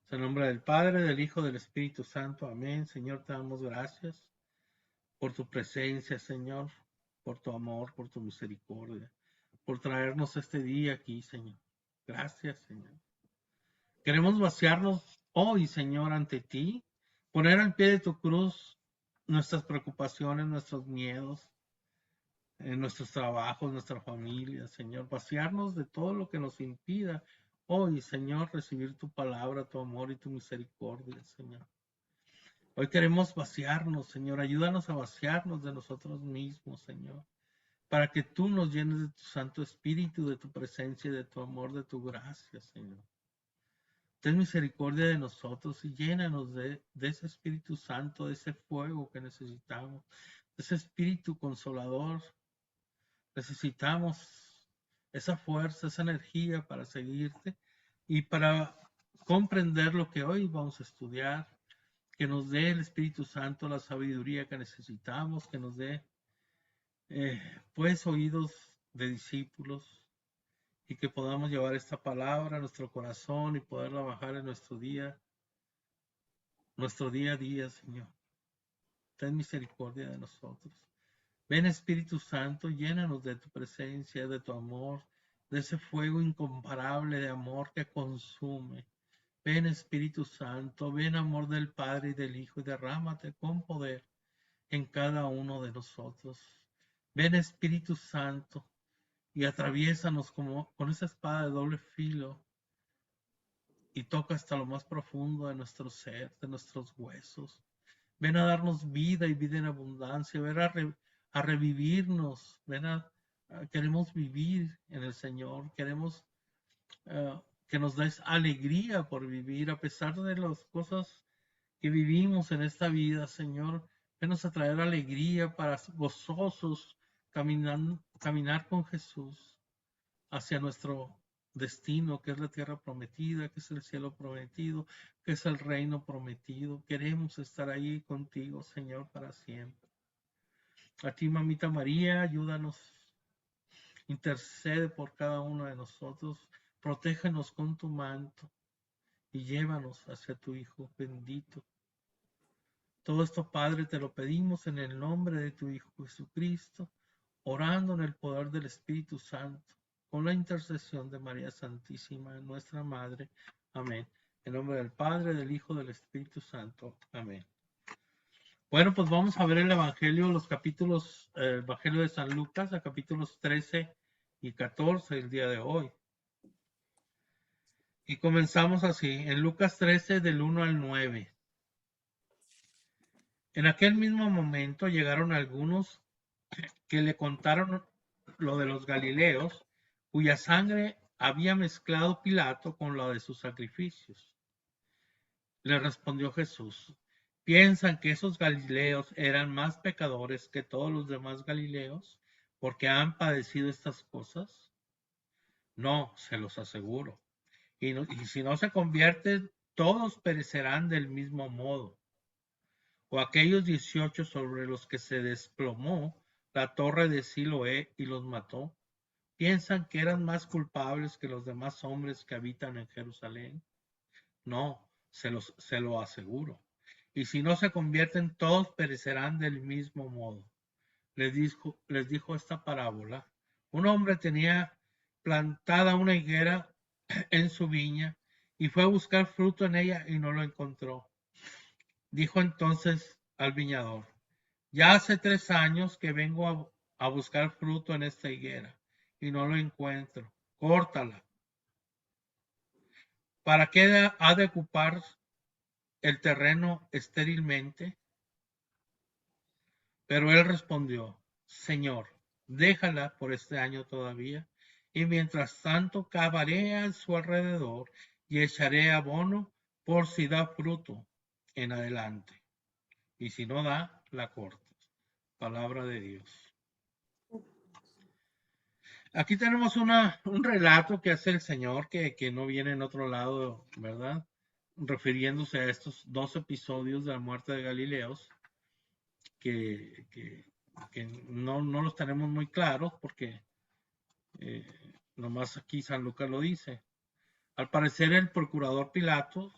En nombre del Padre, del Hijo, del Espíritu Santo. Amén. Señor, te damos gracias por tu presencia, Señor, por tu amor, por tu misericordia, por traernos este día aquí, Señor. Gracias, Señor. Queremos vaciarnos hoy, Señor, ante ti, poner al pie de tu cruz nuestras preocupaciones, nuestros miedos, en nuestros trabajos, nuestra familia, Señor. Vaciarnos de todo lo que nos impida hoy, Señor, recibir tu palabra, tu amor y tu misericordia, Señor. Hoy queremos vaciarnos, Señor. Ayúdanos a vaciarnos de nosotros mismos, Señor, para que tú nos llenes de tu Santo Espíritu, de tu presencia, de tu amor, de tu gracia, Señor. Ten misericordia de nosotros y llénanos de ese Espíritu Santo, de ese fuego que necesitamos, de ese Espíritu consolador. Necesitamos esa fuerza, esa energía para seguirte y para comprender lo que hoy vamos a estudiar, que nos dé el Espíritu Santo la sabiduría que necesitamos, que nos dé pues oídos de discípulos y que podamos llevar esta palabra a nuestro corazón y poderla bajar en nuestro día a día, Señor. Ten misericordia de nosotros. Ven Espíritu Santo, llénanos de tu presencia, de tu amor, de ese fuego incomparable de amor que consume. Ven Espíritu Santo, ven amor del Padre y del Hijo y derrámate con poder en cada uno de nosotros. Ven Espíritu Santo y atraviésanos como con esa espada de doble filo y toca hasta lo más profundo de nuestro ser, de nuestros huesos. Ven a darnos vida y vida en abundancia, ven a revivirnos, queremos vivir en el Señor, queremos que nos des alegría por vivir a pesar de las cosas que vivimos en esta vida, Señor. Venos a traer alegría para gozosos caminar con Jesús hacia nuestro destino, que es la tierra prometida, que es el cielo prometido, que es el reino prometido. Queremos estar ahí contigo, Señor, para siempre. A ti, mamita María, ayúdanos, intercede por cada uno de nosotros, protégenos con tu manto y llévanos hacia tu Hijo bendito. Todo esto, Padre, te lo pedimos en el nombre de tu Hijo Jesucristo, orando en el poder del Espíritu Santo, con la intercesión de María Santísima, nuestra Madre. Amén. En nombre del Padre, del Hijo, del Espíritu Santo. Amén. Bueno, pues vamos a ver el Evangelio, los capítulos, el Evangelio de San Lucas, a capítulos 13 y 14 el día de hoy. Y comenzamos así, en Lucas 13 del 1 al 9. En aquel mismo momento llegaron algunos que le contaron lo de los Galileos, cuya sangre había mezclado Pilato con la de sus sacrificios. Le respondió Jesús: ¿piensan que esos Galileos eran más pecadores que todos los demás Galileos porque han padecido estas cosas? No, se los aseguro. Y si no se convierten, todos perecerán del mismo modo. O aquellos 18 sobre los que se desplomó la torre de Siloé y los mató, ¿piensan que eran más culpables que los demás hombres que habitan en Jerusalén? No, se lo aseguro. Y si no se convierten, todos perecerán del mismo modo. Les dijo esta parábola. Un hombre tenía plantada una higuera en su viña y fue a buscar fruto en ella y no lo encontró. Dijo entonces al viñador: ya hace 3 años que vengo a buscar fruto en esta higuera y no lo encuentro. Córtala. ¿Para qué ha de ocupar el terreno estérilmente? Pero él respondió: Señor, déjala por este año todavía, y mientras tanto cavaré a su alrededor y echaré abono por si da fruto en adelante. Y si no da, la cortas. Palabra de Dios. Aquí tenemos un relato que hace el Señor que no viene en otro lado, ¿verdad? Refiriéndose a estos 2 episodios de la muerte de Galileos, que no los tenemos muy claros porque nomás aquí San Lucas lo dice. Al parecer el procurador Pilato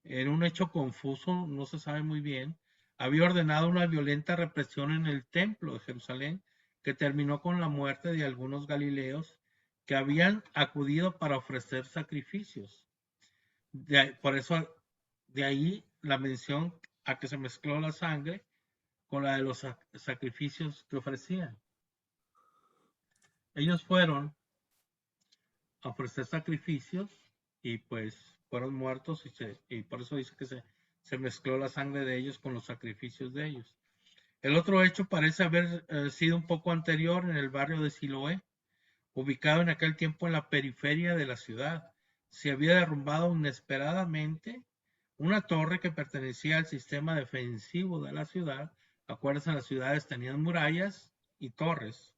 en un hecho confuso, no se sabe muy bien, había ordenado una violenta represión en el templo de Jerusalén que terminó con la muerte de algunos galileos que habían acudido para ofrecer sacrificios. Por eso, de ahí la mención a que se mezcló la sangre con la de los sacrificios que ofrecían. Ellos fueron a ofrecer sacrificios y pues fueron muertos y por eso dice que se mezcló la sangre de ellos con los sacrificios de ellos. El otro hecho parece haber sido un poco anterior en el barrio de Siloé, ubicado en aquel tiempo en la periferia de la ciudad. Se había derrumbado inesperadamente una torre que pertenecía al sistema defensivo de la ciudad. Acuérdense, las ciudades tenían murallas y torres,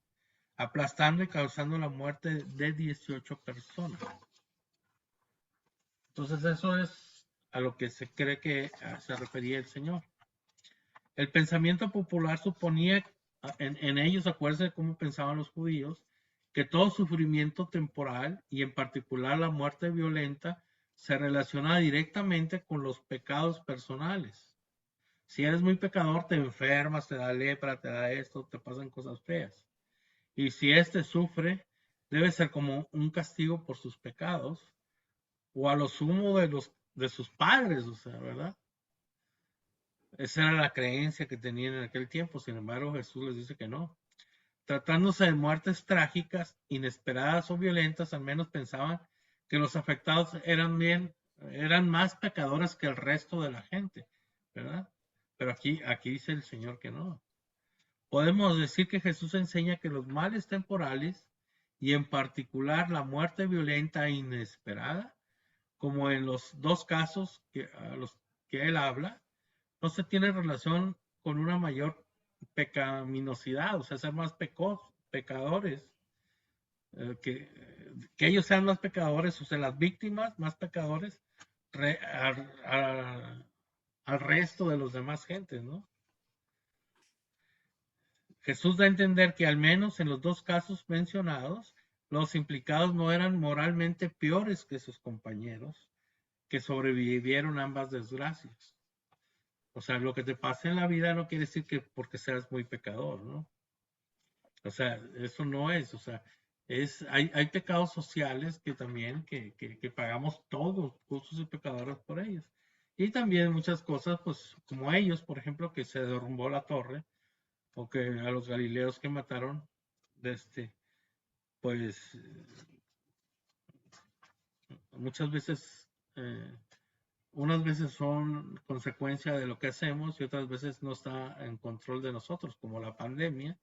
aplastando y causando la muerte de 18 personas. Entonces eso es a lo que se cree que se refería el Señor. El pensamiento popular suponía en ellos, acuérdense cómo pensaban los judíos, que todo sufrimiento temporal y en particular la muerte violenta se relaciona directamente con los pecados personales. Si eres muy pecador, te enfermas, te da lepra, te da esto, te pasan cosas feas. Y si éste sufre, debe ser como un castigo por sus pecados o a lo sumo de sus padres, o sea, ¿verdad? Esa era la creencia que tenían en aquel tiempo. Sin embargo, Jesús les dice que no. Tratándose de muertes trágicas, inesperadas o violentas, al menos pensaban que los afectados eran más pecadores que el resto de la gente, ¿verdad? Pero aquí dice el Señor que no. Podemos decir que Jesús enseña que los males temporales y en particular la muerte violenta e inesperada, como en los dos casos a los que él habla, no se tiene relación con una mayor pecaminosidad, o sea, ser más pecadores, que ellos sean más pecadores, o sea, las víctimas más pecadores re, al resto de los demás gentes, ¿no? Jesús da a entender que al menos en los dos casos mencionados, los implicados no eran moralmente peores que sus compañeros que sobrevivieron ambas desgracias. O sea, lo que te pasa en la vida no quiere decir que porque seas muy pecador, ¿no? O sea, eso no es, o sea, hay pecados sociales que también, que pagamos todos, justos y pecadores por ellos. Y también muchas cosas, pues, como ellos, por ejemplo, que se derrumbó la torre, o que a los galileos que mataron, pues, muchas veces, unas veces son consecuencia de lo que hacemos y otras veces no está en control de nosotros, como la pandemia.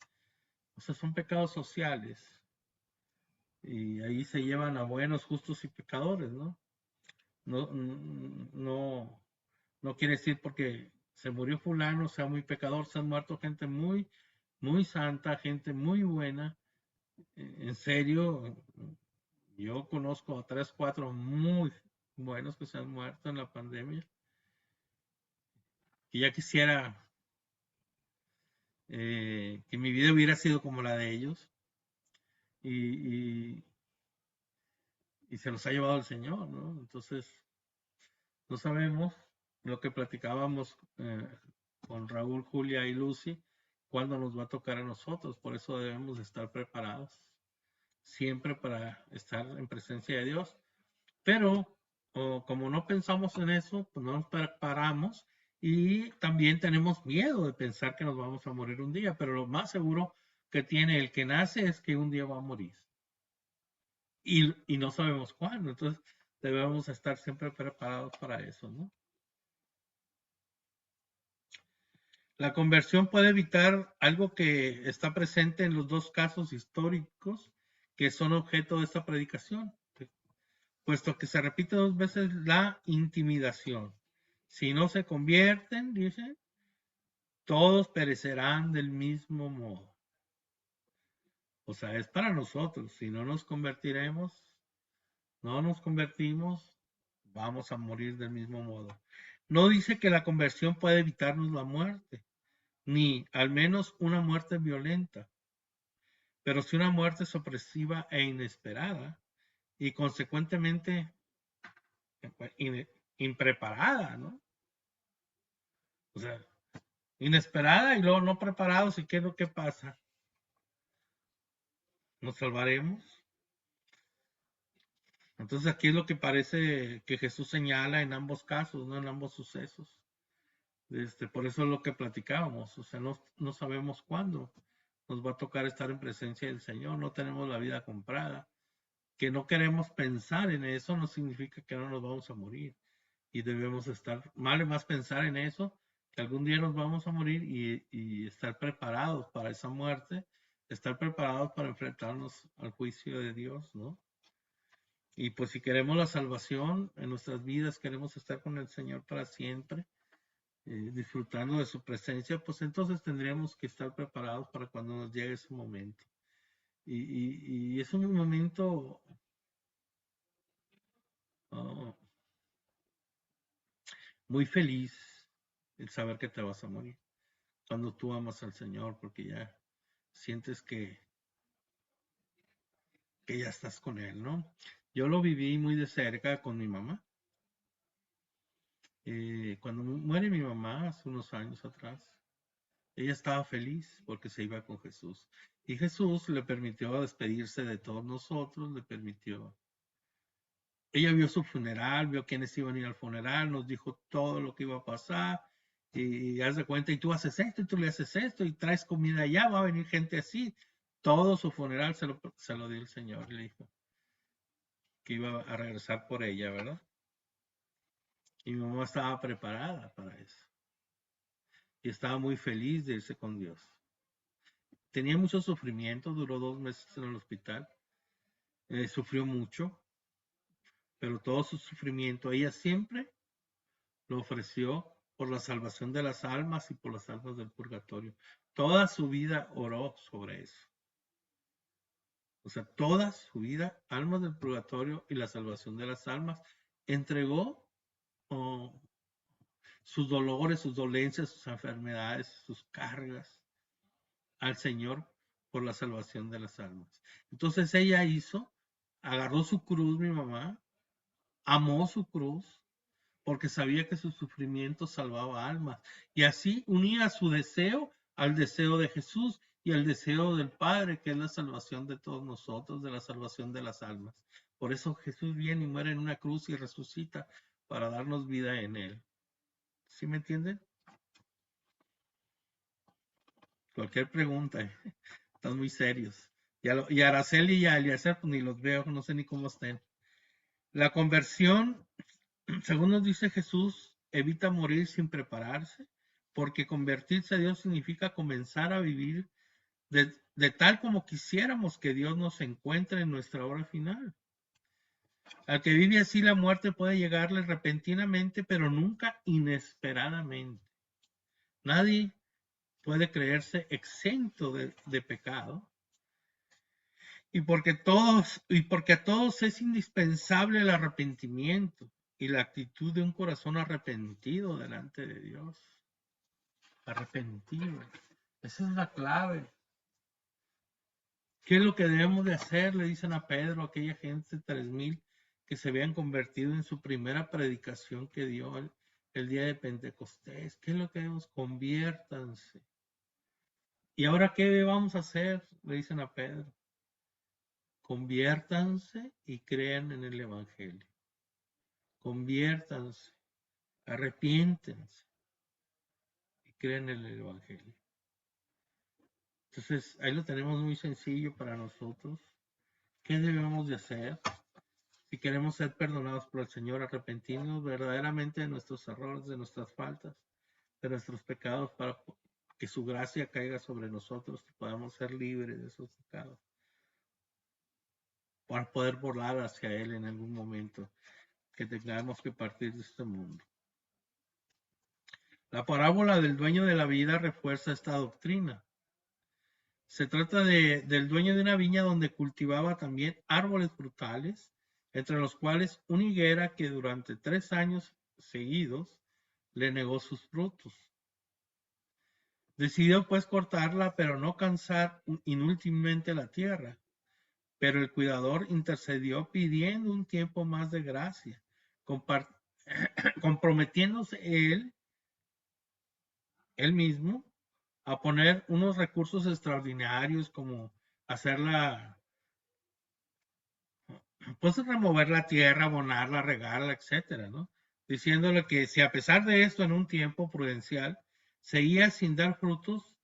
O sea, son pecados sociales y ahí se llevan a buenos, justos y pecadores, ¿no? No, no, no quiere decir porque se murió fulano, sea muy pecador, se han muerto gente muy, muy santa, gente muy buena. En serio, yo conozco a 3, 4 muy buenos que se han muerto en la pandemia. Y ya quisiera que mi vida hubiera sido como la de ellos. Y, y se los ha llevado el Señor, ¿no? Entonces, no sabemos lo que platicábamos con Raúl, Julia y Lucy, cuándo nos va a tocar a nosotros. Por eso debemos estar preparados siempre para estar en presencia de Dios. Pero como no pensamos en eso, pues no nos preparamos y también tenemos miedo de pensar que nos vamos a morir un día. Pero lo más seguro que tiene el que nace es que un día va a morir. Y no sabemos cuándo. Entonces debemos estar siempre preparados para eso, ¿no? La conversión puede evitar algo que está presente en los dos casos históricos que son objeto de esta predicación, puesto que se repite dos veces la intimidación. Si no se convierten, dice, todos perecerán del mismo modo. O sea, es para nosotros. Si no nos convertiremos, no nos convertimos, vamos a morir del mismo modo. No dice que la conversión puede evitarnos la muerte, ni al menos una muerte violenta, pero sí una muerte sorpresiva e inesperada y consecuentemente impreparada, ¿no? O sea, inesperada y luego no preparados. ¿Y qué es lo que pasa? ¿Nos salvaremos? Entonces aquí es lo que parece que Jesús señala en ambos casos, ¿no? En ambos sucesos. Por eso es lo que platicábamos, o sea, no sabemos cuándo nos va a tocar estar en presencia del Señor, no tenemos la vida comprada. Que no queremos pensar en eso no significa que no nos vamos a morir. Y debemos estar, vale más pensar en eso, que algún día nos vamos a morir y estar preparados para esa muerte, estar preparados para enfrentarnos al juicio de Dios, ¿no? Y pues si queremos la salvación en nuestras vidas, queremos estar con el Señor para siempre, disfrutando de su presencia, pues entonces tendríamos que estar preparados para cuando nos llegue ese momento. Y es un momento oh, muy feliz el saber que te vas a morir. Cuando tú amas al Señor, porque ya sientes que ya estás con Él, ¿no? Yo lo viví muy de cerca con mi mamá. Cuando muere mi mamá hace unos años atrás, ella estaba feliz porque se iba con Jesús. Y Jesús le permitió despedirse de todos nosotros, le permitió. Ella vio su funeral, vio quiénes iban a ir al funeral, nos dijo todo lo que iba a pasar. Y haz de cuenta, y tú haces esto, y tú le haces esto, y traes comida allá, va a venir gente así. Todo su funeral se lo dio el Señor, le dijo que iba a regresar por ella, ¿verdad? Y mi mamá estaba preparada para eso. Y estaba muy feliz de irse con Dios. Tenía mucho sufrimiento, duró 2 meses en el hospital, sufrió mucho, pero todo su sufrimiento ella siempre lo ofreció por la salvación de las almas y por las almas del purgatorio. Toda su vida oró sobre eso. O sea, toda su vida, almas del purgatorio y la salvación de las almas, entregó oh, sus dolores, sus dolencias, sus enfermedades, sus cargas al Señor por la salvación de las almas. Entonces ella agarró su cruz, mi mamá, amó su cruz, porque sabía que su sufrimiento salvaba almas. Y así unía su deseo al deseo de Jesús y al deseo del Padre, que es la salvación de todos nosotros, de la salvación de las almas. Por eso Jesús viene y muere en una cruz y resucita para darnos vida en Él. ¿Sí me entienden? Cualquier pregunta, están muy serios. Y Araceli y a Eliezer, pues ni los veo, no sé ni cómo estén. La conversión, según nos dice Jesús, evita morir sin prepararse, porque convertirse a Dios significa comenzar a vivir de tal como quisiéramos que Dios nos encuentre en nuestra hora final. Al que vive así, la muerte puede llegarle repentinamente, pero nunca inesperadamente. Nadie puede creerse exento de pecado, y porque a todos es indispensable el arrepentimiento y la actitud de un corazón arrepentido delante de Dios. Arrepentido. Esa es la clave. ¿Qué es lo que debemos de hacer? Le dicen a Pedro, a aquella gente, 3000, que se habían convertido en su primera predicación que dio el día de Pentecostés. ¿Qué es lo que debemos? Conviértanse. ¿Y ahora qué vamos a hacer? Le dicen a Pedro. Conviértanse y crean en el Evangelio. Conviértanse, arrepiéntense y crean en el Evangelio. Entonces, ahí lo tenemos muy sencillo para nosotros. ¿Qué debemos de hacer? Si queremos ser perdonados por el Señor, arrepentirnos verdaderamente de nuestros errores, de nuestras faltas, de nuestros pecados, para que su gracia caiga sobre nosotros y podamos ser libres de esos pecados, para poder volar hacia Él en algún momento que tengamos que partir de este mundo. La parábola del dueño de la vida refuerza esta doctrina. Se trata del dueño de una viña donde cultivaba también árboles frutales, entre los cuales una higuera que durante 3 años seguidos le negó sus frutos. Decidió pues cortarla, pero no cansar inútilmente la tierra. Pero el cuidador intercedió pidiendo un tiempo más de gracia, comprometiéndose él mismo, a poner unos recursos extraordinarios como hacerla, pues remover la tierra, abonarla, regarla, etcétera, ¿no? Diciéndole que si a pesar de esto en un tiempo prudencial seguía sin dar frutos,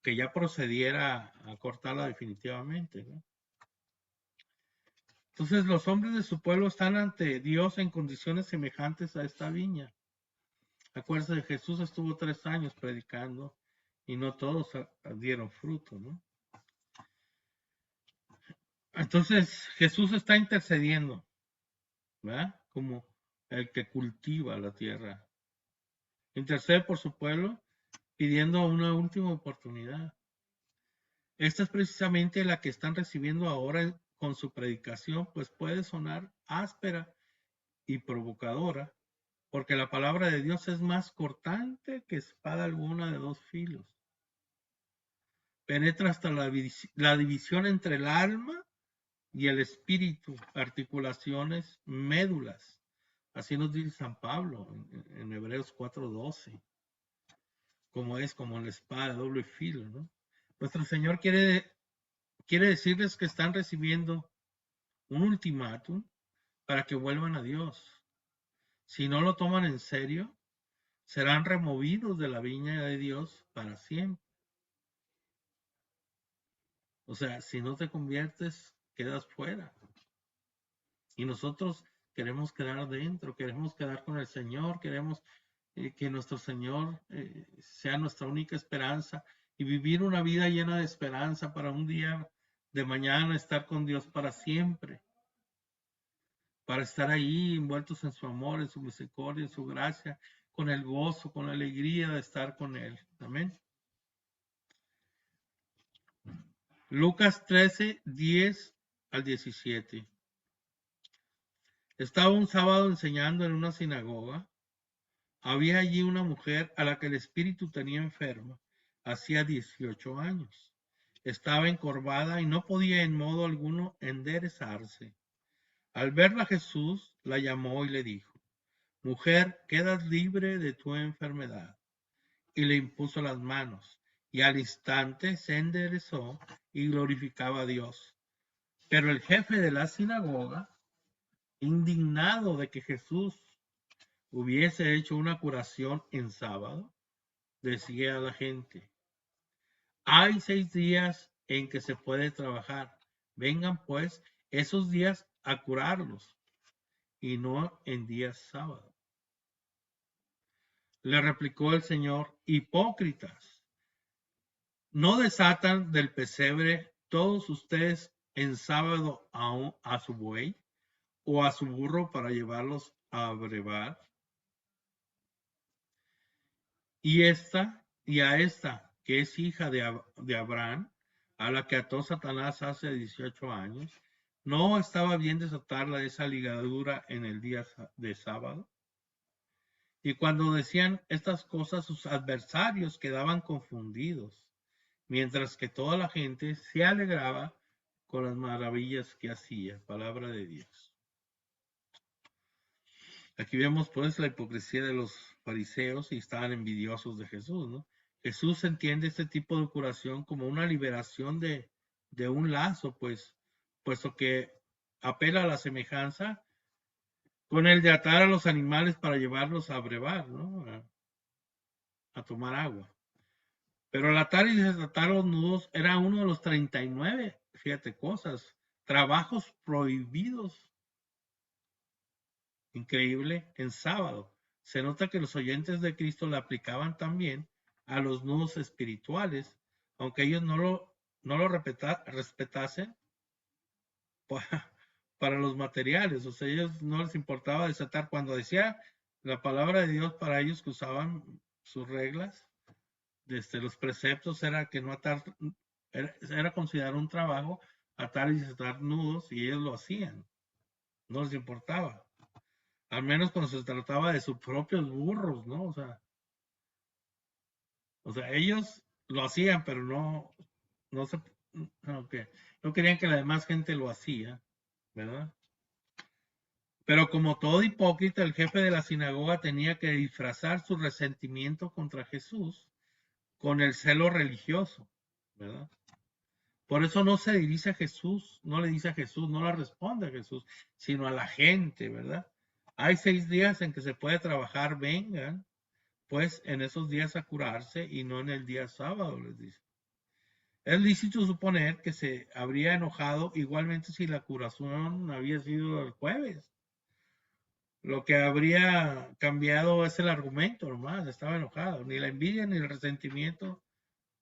que ya procediera a cortarla definitivamente, ¿no? Entonces los hombres de su pueblo están ante Dios en condiciones semejantes a esta viña. Acuérdense de Jesús estuvo 3 años predicando y no todos dieron fruto, ¿no? Entonces Jesús está intercediendo, ¿verdad? Como el que cultiva la tierra. Intercede por su pueblo pidiendo una última oportunidad. Esta es precisamente la que están recibiendo ahora con su predicación, pues puede sonar áspera y provocadora, porque la palabra de Dios es más cortante que espada alguna de 2 filos. Penetra hasta la división entre el alma y el espíritu, articulaciones, médulas. Así nos dice San Pablo en Hebreos 4:12, como es como la espada de doble filo, ¿no? Nuestro Señor quiere decirles que están recibiendo un ultimátum para que vuelvan a Dios. Si no lo toman en serio, serán removidos de la viña de Dios para siempre. O sea, si no te conviertes, quedas fuera. Y nosotros queremos quedar dentro, queremos quedar con el Señor, queremos que nuestro Señor sea nuestra única esperanza y vivir una vida llena de esperanza para un día de mañana estar con Dios para siempre, para estar ahí envueltos en su amor, en su misericordia, en su gracia, con el gozo, con la alegría de estar con Él. Amén. Lucas 13:10-17. Estaba un sábado enseñando en una sinagoga. Había allí una mujer a la que el espíritu tenía enferma hacía 18 años. Estaba encorvada y no podía en modo alguno enderezarse. Al verla Jesús la llamó y le dijo: Mujer, quedas libre de tu enfermedad. Y le impuso las manos, y al instante se enderezó y glorificaba a Dios. Pero el jefe de la sinagoga, indignado de que Jesús hubiese hecho una curación en sábado, decía a la gente: hay 6 días en que se puede trabajar. Vengan pues esos días a curarlos y no en días sábados. Le replicó el Señor: hipócritas, ¿no desatan del pesebre todos ustedes en sábado a su buey o a su burro para llevarlos a brevar? Y a esta, que es hija de Abraham, a la que ató Satanás hace 18 años, ¿no estaba bien desatarla de esa ligadura en el día de sábado? Y cuando decían estas cosas, sus adversarios quedaban confundidos, mientras que toda la gente se alegraba con las maravillas que hacía. Palabra de Dios. Aquí vemos pues la hipocresía de los fariseos y estaban envidiosos de Jesús, ¿no? Jesús entiende este tipo de curación como una liberación de un lazo, pues, puesto que apela a la semejanza con el de atar a los animales para llevarlos a brevar, ¿no? A tomar agua. Pero el atar y desatar los nudos era uno de los 39, fíjate, cosas, trabajos prohibidos. Increíble, en sábado. Se nota que los oyentes de Cristo le aplicaban también a los nudos espirituales, aunque ellos no lo respetasen para los materiales. O sea, ellos no les importaba desatar. Cuando decía la palabra de Dios para ellos, que usaban sus reglas, desde los preceptos, era que no atar, era considerado un trabajo atar y desatar nudos, y ellos lo hacían, no les importaba. Al menos cuando se trataba de sus propios burros, ¿no? O sea, ellos lo hacían, pero no se, no querían que la demás gente lo hacía, ¿verdad? Pero como todo hipócrita, el jefe de la sinagoga tenía que disfrazar su resentimiento contra Jesús con el celo religioso, ¿verdad? Por eso no se dirige a Jesús, no le dice a Jesús, no le responde a Jesús, sino a la gente, ¿verdad? Hay 6 días en que se puede trabajar, vengan, pues en esos días a curarse y no en el día sábado, les dice. Es lícito suponer que se habría enojado igualmente si la curación había sido el jueves. Lo que habría cambiado es el argumento, nomás, estaba enojado. Ni la envidia ni el resentimiento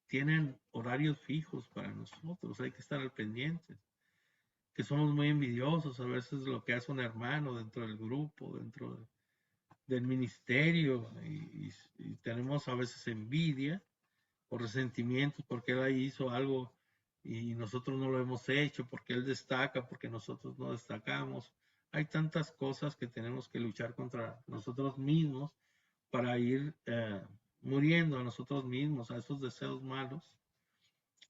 tienen horarios fijos para nosotros, hay que estar al pendiente. Que somos muy envidiosos a veces de lo que hace un hermano dentro del grupo, del ministerio, y tenemos a veces envidia o resentimientos porque él ahí hizo algo y nosotros no lo hemos hecho, porque él destaca, porque nosotros no destacamos. Hay tantas cosas que tenemos que luchar contra nosotros mismos para ir muriendo a nosotros mismos, a esos deseos malos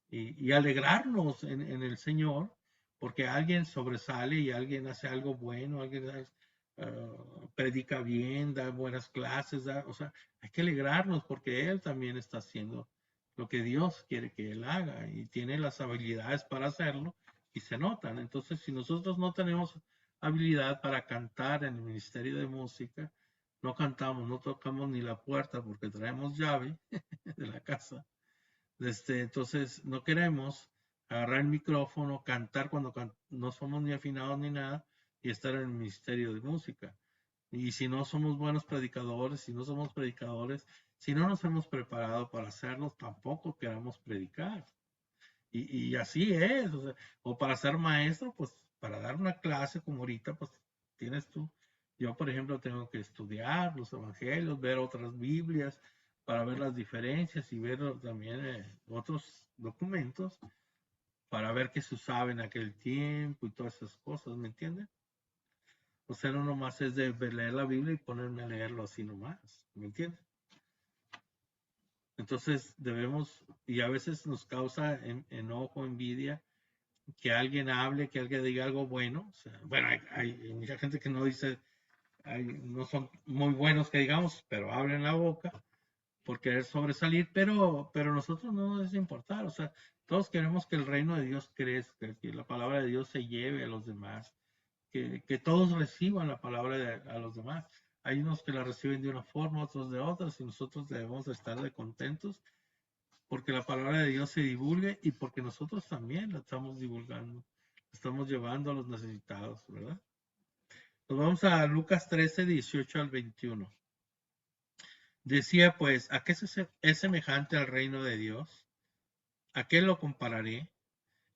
y alegrarnos en el Señor, porque alguien sobresale y alguien hace algo bueno, alguien predica bien, da buenas clases, o sea, hay que alegrarnos porque Él también está haciendo lo que Dios quiere que Él haga y tiene las habilidades para hacerlo y se notan. Entonces, si nosotros no tenemos habilidad para cantar en el ministerio de música, no cantamos, no tocamos ni la puerta porque traemos llave de la casa. Entonces, no queremos agarrar el micrófono, cantar cuando no somos ni afinados ni nada y estar en el ministerio de música. Y si no somos buenos predicadores, si no somos predicadores, si no nos hemos preparado para hacerlo, tampoco queramos predicar. Y así es, o para ser maestro, pues para dar una clase como ahorita, pues tienes tú. Yo, por ejemplo, tengo que estudiar los evangelios, ver otras Biblias para ver las diferencias y ver también otros documentos para ver qué se usaba en aquel tiempo y todas esas cosas, ¿me entienden? O sea, no nomás es de leer la Biblia y ponerme a leerlo así nomás, ¿me entienden? Entonces debemos, y a veces nos causa enojo, envidia, que alguien hable, que alguien diga algo bueno. O sea, bueno, hay mucha gente que no dice, no son muy buenos que digamos, pero abren la boca por querer sobresalir, pero nosotros no nos importar. O sea, todos queremos que el reino de Dios crezca, que la palabra de Dios se lleve a los demás, que todos reciban la palabra a los demás. Hay unos que la reciben de una forma, otros de otras, y nosotros debemos estar de contentos porque la palabra de Dios se divulgue y porque nosotros también la estamos divulgando, la estamos llevando a los necesitados, ¿verdad? Nos vamos a Lucas 13, 18 al 21. Decía pues, ¿a qué es semejante al reino de Dios? ¿A qué lo compararé?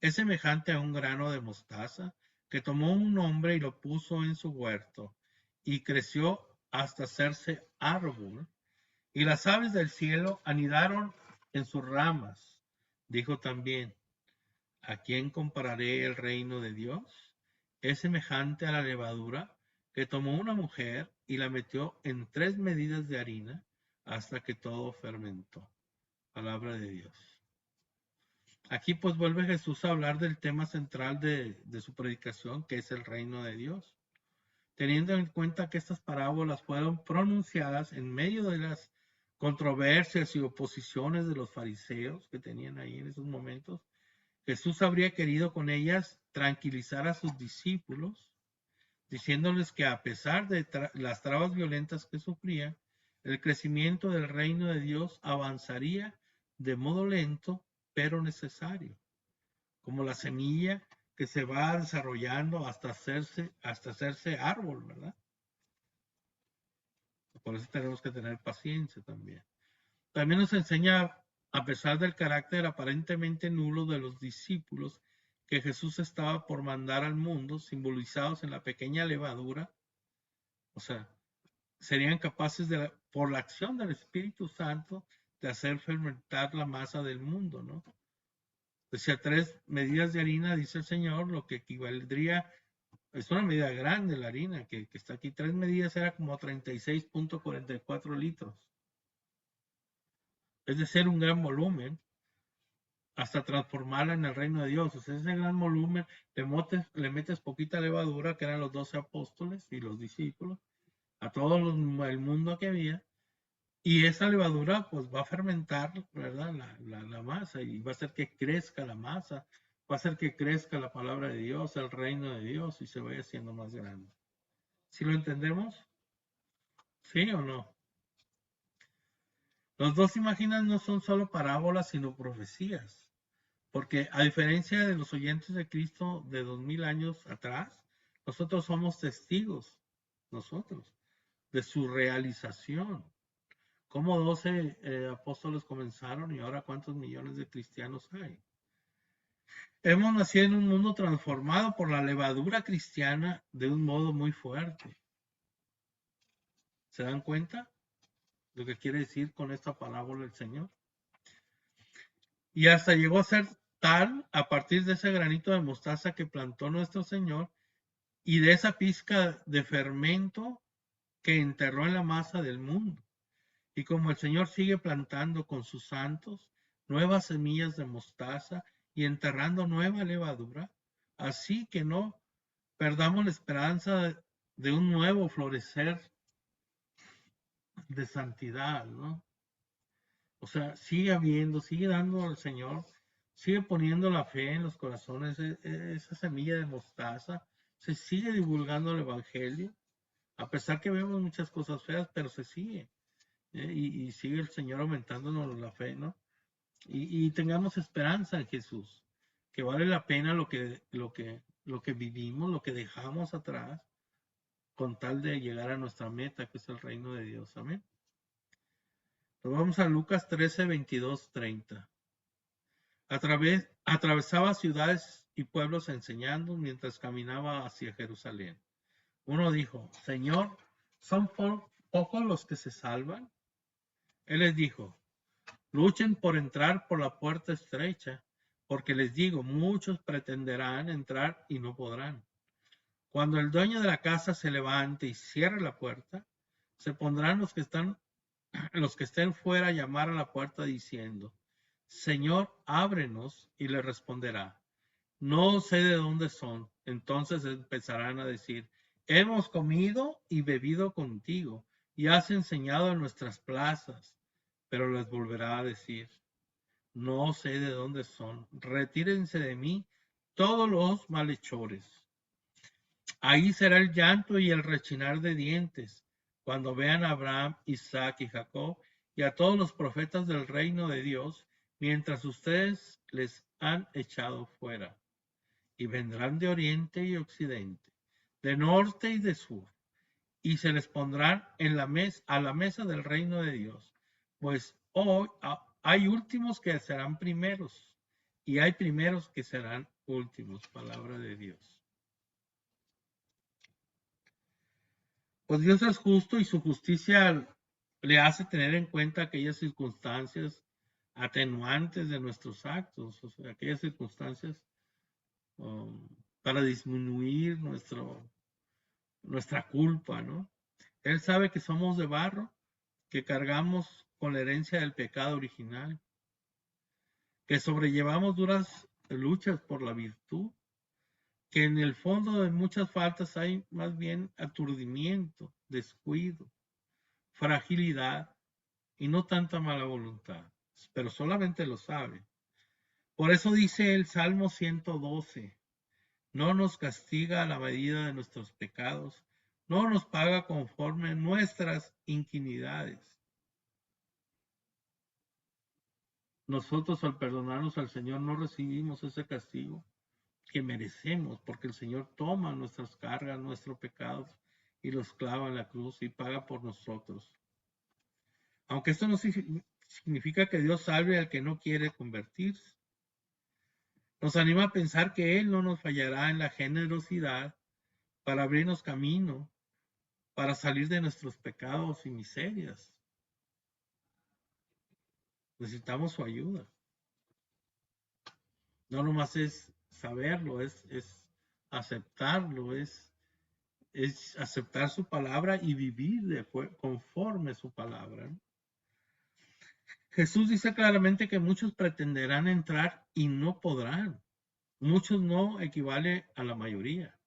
Es semejante a un grano de mostaza que tomó un hombre y lo puso en su huerto y creció hasta hacerse árbol, y las aves del cielo anidaron en sus ramas. Dijo también, ¿a quién compararé el reino de Dios? Es semejante a la levadura que tomó una mujer y la metió en 3 medidas de harina hasta que todo fermentó. Palabra de Dios. Aquí pues vuelve Jesús a hablar del tema central de su predicación, que es el reino de Dios. Teniendo en cuenta que estas parábolas fueron pronunciadas en medio de las controversias y oposiciones de los fariseos que tenían ahí en esos momentos, Jesús habría querido con ellas tranquilizar a sus discípulos, diciéndoles que a pesar de las trabas violentas que sufrían, el crecimiento del reino de Dios avanzaría de modo lento, pero necesario, como la semilla que se va desarrollando hasta hacerse árbol, ¿verdad? Por eso tenemos que tener paciencia también. También nos enseña, a pesar del carácter aparentemente nulo de los discípulos que Jesús estaba por mandar al mundo, simbolizados en la pequeña levadura, o sea, serían capaces por la acción del Espíritu Santo de hacer fermentar la masa del mundo, ¿no? Decía 3 medidas de harina, dice el Señor, lo que equivaldría, es una medida grande la harina que está aquí, 3 medidas era como 36.44 litros. Es de ser un gran volumen, hasta transformarla en el reino de Dios. O sea, ese gran volumen, le metes poquita levadura, que eran los 12 apóstoles y los discípulos, a todo el mundo que había, y esa levadura pues va a fermentar, ¿verdad? La masa, y va a hacer que crezca la masa, va a hacer que crezca la palabra de Dios, el reino de Dios, y se vaya haciendo más grande. ¿Sí lo entendemos? ¿Sí o no? Los dos imaginas no son solo parábolas, sino profecías. Porque a diferencia de los oyentes de Cristo de 2000 años atrás, nosotros somos testigos, nosotros, de su realización. Cómo 12 apóstoles comenzaron y ahora cuántos millones de cristianos hay. Hemos nacido en un mundo transformado por la levadura cristiana de un modo muy fuerte. ¿Se dan cuenta lo que quiere decir con esta parábola del Señor? Y hasta llegó a ser tal a partir de ese granito de mostaza que plantó nuestro Señor y de esa pizca de fermento que enterró en la masa del mundo. Y como el Señor sigue plantando con sus santos nuevas semillas de mostaza y enterrando nueva levadura, así que no perdamos la esperanza de un nuevo florecer de santidad, ¿no? O sea, sigue habiendo, sigue dando al Señor, sigue poniendo la fe en los corazones, esa semilla de mostaza, se sigue divulgando el Evangelio, a pesar que vemos muchas cosas feas, pero se sigue. Y sigue el Señor aumentándonos la fe, ¿no? Y tengamos esperanza en Jesús, que vale la pena lo que vivimos, lo que dejamos atrás, con tal de llegar a nuestra meta, que es el reino de Dios. Amén. Nos vamos a Lucas 13, 22, 30. Atravesaba ciudades y pueblos enseñando mientras caminaba hacia Jerusalén. Uno dijo, Señor, ¿son pocos los que se salvan? Él les dijo, luchen por entrar por la puerta estrecha, porque les digo, muchos pretenderán entrar y no podrán. Cuando el dueño de la casa se levante y cierre la puerta, se pondrán los que estén fuera a llamar a la puerta diciendo, Señor, ábrenos, y le responderá, no sé de dónde son. Entonces empezarán a decir, hemos comido y bebido contigo, y has enseñado en nuestras plazas. Pero les volverá a decir, no sé de dónde son, retírense de mí todos los malhechores. Ahí será el llanto y el rechinar de dientes, cuando vean a Abraham, Isaac y Jacob y a todos los profetas del reino de Dios, mientras ustedes les han echado fuera. Y vendrán de oriente y occidente, de norte y de sur, y se les pondrán a la mesa del reino de Dios. Pues hoy hay últimos que serán primeros, y hay primeros que serán últimos. Palabra de Dios. Pues Dios es justo y su justicia le hace tener en cuenta aquellas circunstancias atenuantes de nuestros actos, o sea, aquellas circunstancias um, para disminuir nuestra culpa, ¿no? Él sabe que somos de barro, que cargamos con la herencia del pecado original, que sobrellevamos duras luchas por la virtud, que en el fondo de muchas faltas hay más bien aturdimiento, descuido, fragilidad y no tanta mala voluntad, pero solamente lo sabe. Por eso dice el Salmo 112, no nos castiga a la medida de nuestros pecados, no nos paga conforme nuestras inquinidades. Nosotros al perdonarnos al Señor no recibimos ese castigo que merecemos, porque el Señor toma nuestras cargas, nuestros pecados y los clava en la cruz y paga por nosotros. Aunque esto no significa que Dios salve al que no quiere convertirse. Nos anima a pensar que Él no nos fallará en la generosidad para abrirnos camino, para salir de nuestros pecados y miserias. Necesitamos su ayuda. No nomás es saberlo, es aceptarlo, es aceptar su palabra y vivir conforme su palabra. Jesús dice claramente que muchos pretenderán entrar y no podrán. Muchos no equivale a la mayoría.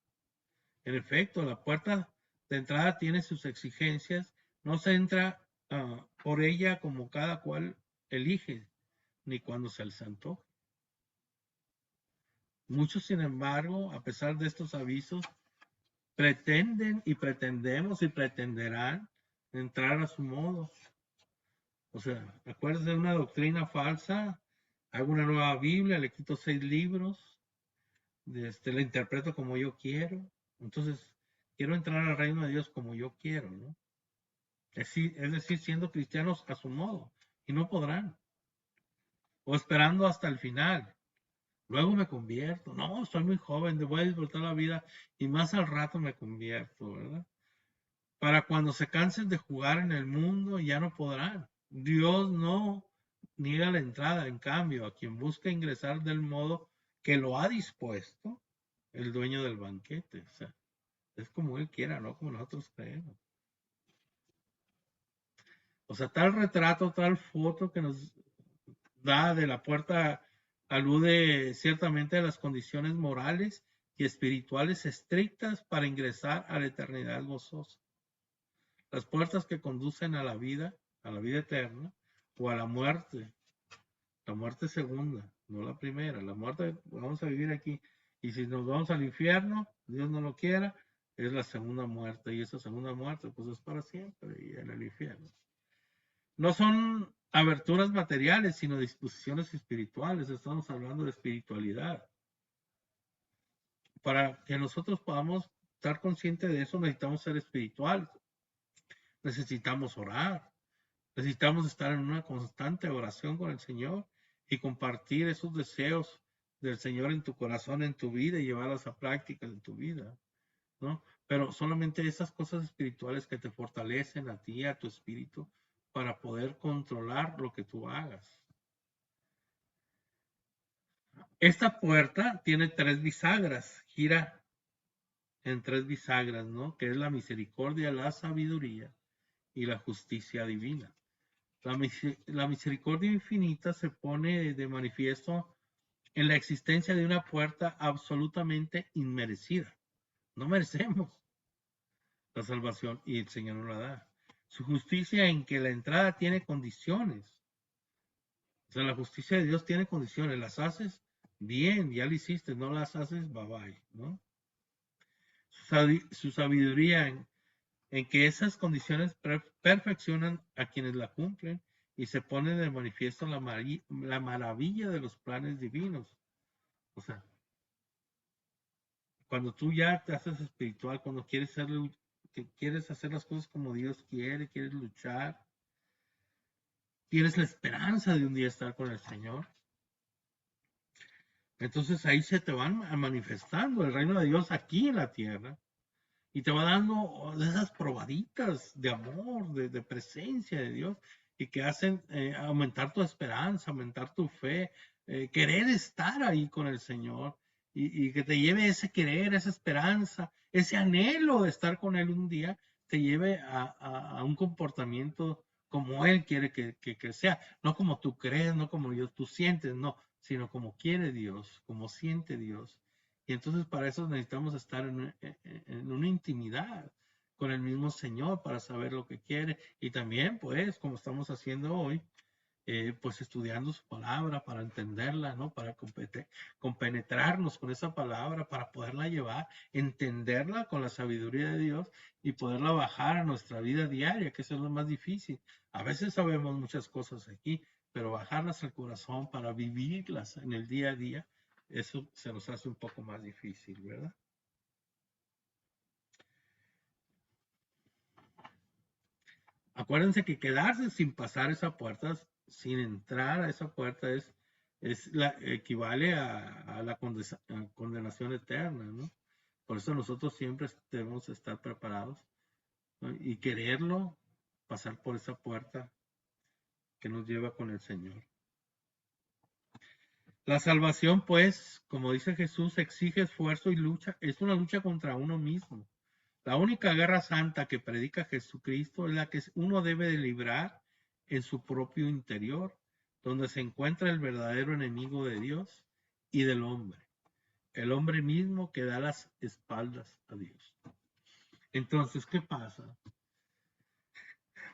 En efecto, la puerta de entrada tiene sus exigencias. No se entra por ella como cada cual elige, ni cuando se les antoje. Muchos, sin embargo, a pesar de estos avisos, pretenden y pretendemos y pretenderán entrar a su modo. O sea, acuérdense de una doctrina falsa, hago una nueva Biblia, le quito 6 libros, la interpreto como yo quiero. Entonces, quiero entrar al reino de Dios como yo quiero, ¿no? Es decir, siendo cristianos a su modo, y no podrán. O esperando hasta el final. Luego me convierto. No, soy muy joven, voy a disfrutar la vida y más al rato me convierto, ¿verdad? Para cuando se cansen de jugar en el mundo, ya no podrán. Dios no niega la entrada, en cambio, a quien busca ingresar del modo que lo ha dispuesto el dueño del banquete. O sea, es como él quiera, no como nosotros creemos. O sea, tal retrato, tal foto que nos da de la puerta alude ciertamente a las condiciones morales y espirituales estrictas para ingresar a la eternidad gozosa. Las puertas que conducen a la vida eterna o a la muerte segunda, no la primera. La muerte, vamos a vivir aquí. Y si nos vamos al infierno, Dios no lo quiera, es la segunda muerte. Y esa segunda muerte, pues es para siempre y en el infierno. No son aberturas materiales, sino disposiciones espirituales. Estamos hablando de espiritualidad. Para que nosotros podamos estar conscientes de eso, necesitamos ser espirituales. Necesitamos orar. Necesitamos estar en una constante oración con el Señor y compartir esos deseos del Señor en tu corazón, en tu vida y llevarlas a práctica en tu vida, ¿no? Pero solamente esas cosas espirituales que te fortalecen a ti, a tu espíritu, para poder controlar lo que tú hagas. Esta puerta tiene 3 bisagras, gira en 3 bisagras, ¿no? Que es la misericordia, la sabiduría y la justicia divina. La misericordia infinita se pone de manifiesto en la existencia de una puerta absolutamente inmerecida. No merecemos la salvación y el Señor nos la da. Su justicia en que la entrada tiene condiciones. O sea, la justicia de Dios tiene condiciones. Las haces bien, ya lo hiciste. No las haces, bye bye, ¿no? Su sabiduría en que esas condiciones perfeccionan a quienes la cumplen y se pone de manifiesto la maravilla de los planes divinos. O sea, cuando tú ya te haces espiritual, cuando quieres hacer las cosas como Dios quiere, quieres luchar, tienes la esperanza de un día estar con el Señor. Entonces ahí se te van manifestando el reino de Dios aquí en la tierra y te va dando esas probaditas de amor, de presencia de Dios y que hacen aumentar tu esperanza, aumentar tu fe, querer estar ahí con el Señor y que te lleve ese querer, esa esperanza, ese anhelo de estar con Él un día, te lleve a un comportamiento como Él quiere que sea, no como tú crees, no como tú sientes, no, sino como quiere Dios, como siente Dios. Y entonces para eso necesitamos estar en una intimidad con el mismo Señor para saber lo que quiere. Y también, pues, como estamos haciendo hoy, pues estudiando su palabra para entenderla, ¿no? Para compenetrarnos con esa palabra, para poderla llevar, entenderla con la sabiduría de Dios y poderla bajar a nuestra vida diaria, que eso es lo más difícil. A veces sabemos muchas cosas aquí, pero bajarlas al corazón para vivirlas en el día a día, eso se nos hace un poco más difícil, ¿verdad? Acuérdense que quedarse sin pasar esa puerta, sin entrar a esa puerta, equivale a la condenación eterna, ¿no? Por eso nosotros siempre debemos estar preparados, ¿no? Y quererlo, pasar por esa puerta que nos lleva con el Señor. La salvación, pues, como dice Jesús, exige esfuerzo y lucha. Es una lucha contra uno mismo. La única guerra santa que predica Jesucristo es la que uno debe de librar en su propio interior, donde se encuentra el verdadero enemigo de Dios y del hombre, el hombre mismo que da las espaldas a Dios. Entonces, ¿qué pasa?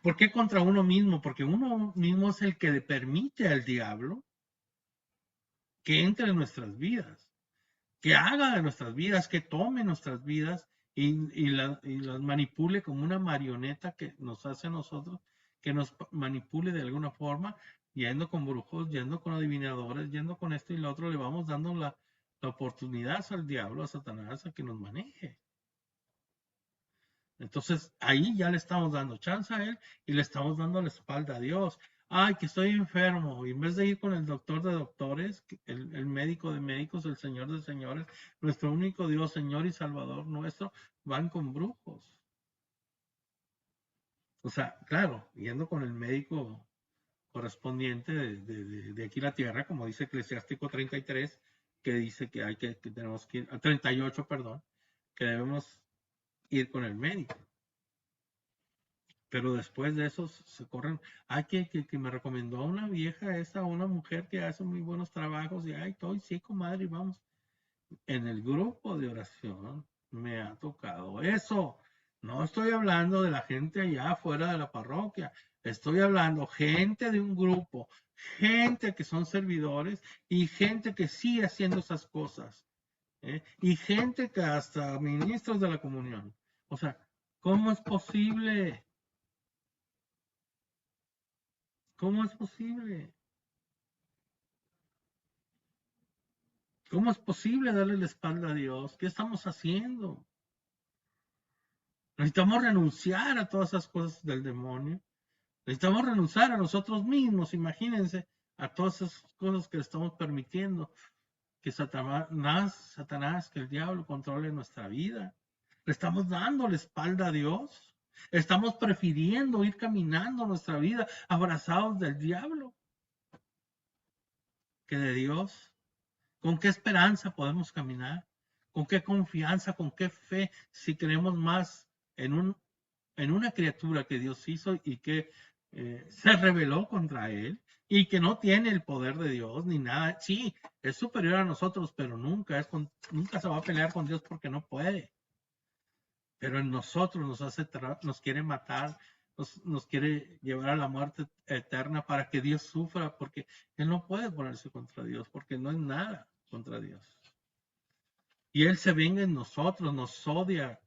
¿Por qué contra uno mismo? Porque uno mismo es el que le permite al diablo que entre en nuestras vidas, que haga de nuestras vidas, que tome nuestras vidas y las manipule como una marioneta que nos hace a nosotros, que nos manipule de alguna forma, yendo con brujos, yendo con adivinadores, yendo con esto y lo otro, le vamos dando la oportunidad al diablo, a Satanás, a que nos maneje. Entonces ahí ya le estamos dando chance a él y le estamos dando la espalda a Dios. Ay, que estoy enfermo. Y en vez de ir con el doctor de doctores, el médico de médicos, el señor de señores, nuestro único Dios, Señor y Salvador nuestro, van con brujos. O sea, claro, yendo con el médico correspondiente de aquí la tierra, como dice Eclesiástico 33, que dice que hay que tenemos que ir, 38, perdón, que debemos ir con el médico. Pero después de eso se corren. Ay, que me recomendó una vieja esa, una mujer que hace muy buenos trabajos. Y ay, estoy, sí, comadre, vamos. En el grupo de oración me ha tocado eso. No estoy hablando de la gente allá afuera de la parroquia. Estoy hablando gente de un grupo, gente que son servidores y gente que sigue haciendo esas cosas. Y gente que hasta ministros de la comunión. O sea, ¿cómo es posible? ¿Cómo es posible? ¿Cómo es posible darle la espalda a Dios? ¿Qué estamos haciendo? Necesitamos renunciar a todas esas cosas del demonio. Necesitamos renunciar a nosotros mismos, imagínense, a todas esas cosas que le estamos permitiendo que Satanás, que el diablo controle nuestra vida. Le estamos dando la espalda a Dios. Estamos prefiriendo ir caminando nuestra vida abrazados del diablo que de Dios. ¿Con qué esperanza podemos caminar? ¿Con qué confianza? ¿Con qué fe? Si creemos más en una criatura que Dios hizo y que se rebeló contra él y que no tiene el poder de Dios ni nada. Sí, es superior a nosotros, pero nunca se va a pelear con Dios porque no puede. Pero en nosotros nos quiere matar, nos quiere llevar a la muerte eterna para que Dios sufra, porque Él no puede ponerse contra Dios, porque no es nada contra Dios. Y Él se venga en nosotros, nos odia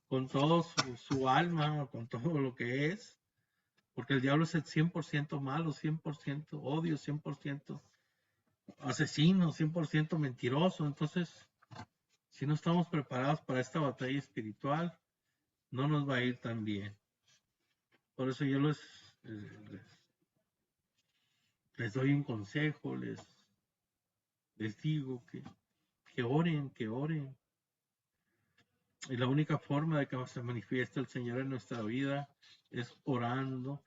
con todo su alma, con todo lo que es, porque el diablo es el 100% malo, 100% odio, 100% asesino, 100% mentiroso. Entonces, si no estamos preparados para esta batalla espiritual, no nos va a ir tan bien. Por eso yo les doy un consejo, les digo que oren, que oren. Y la única forma de que se manifieste el Señor en nuestra vida es orando,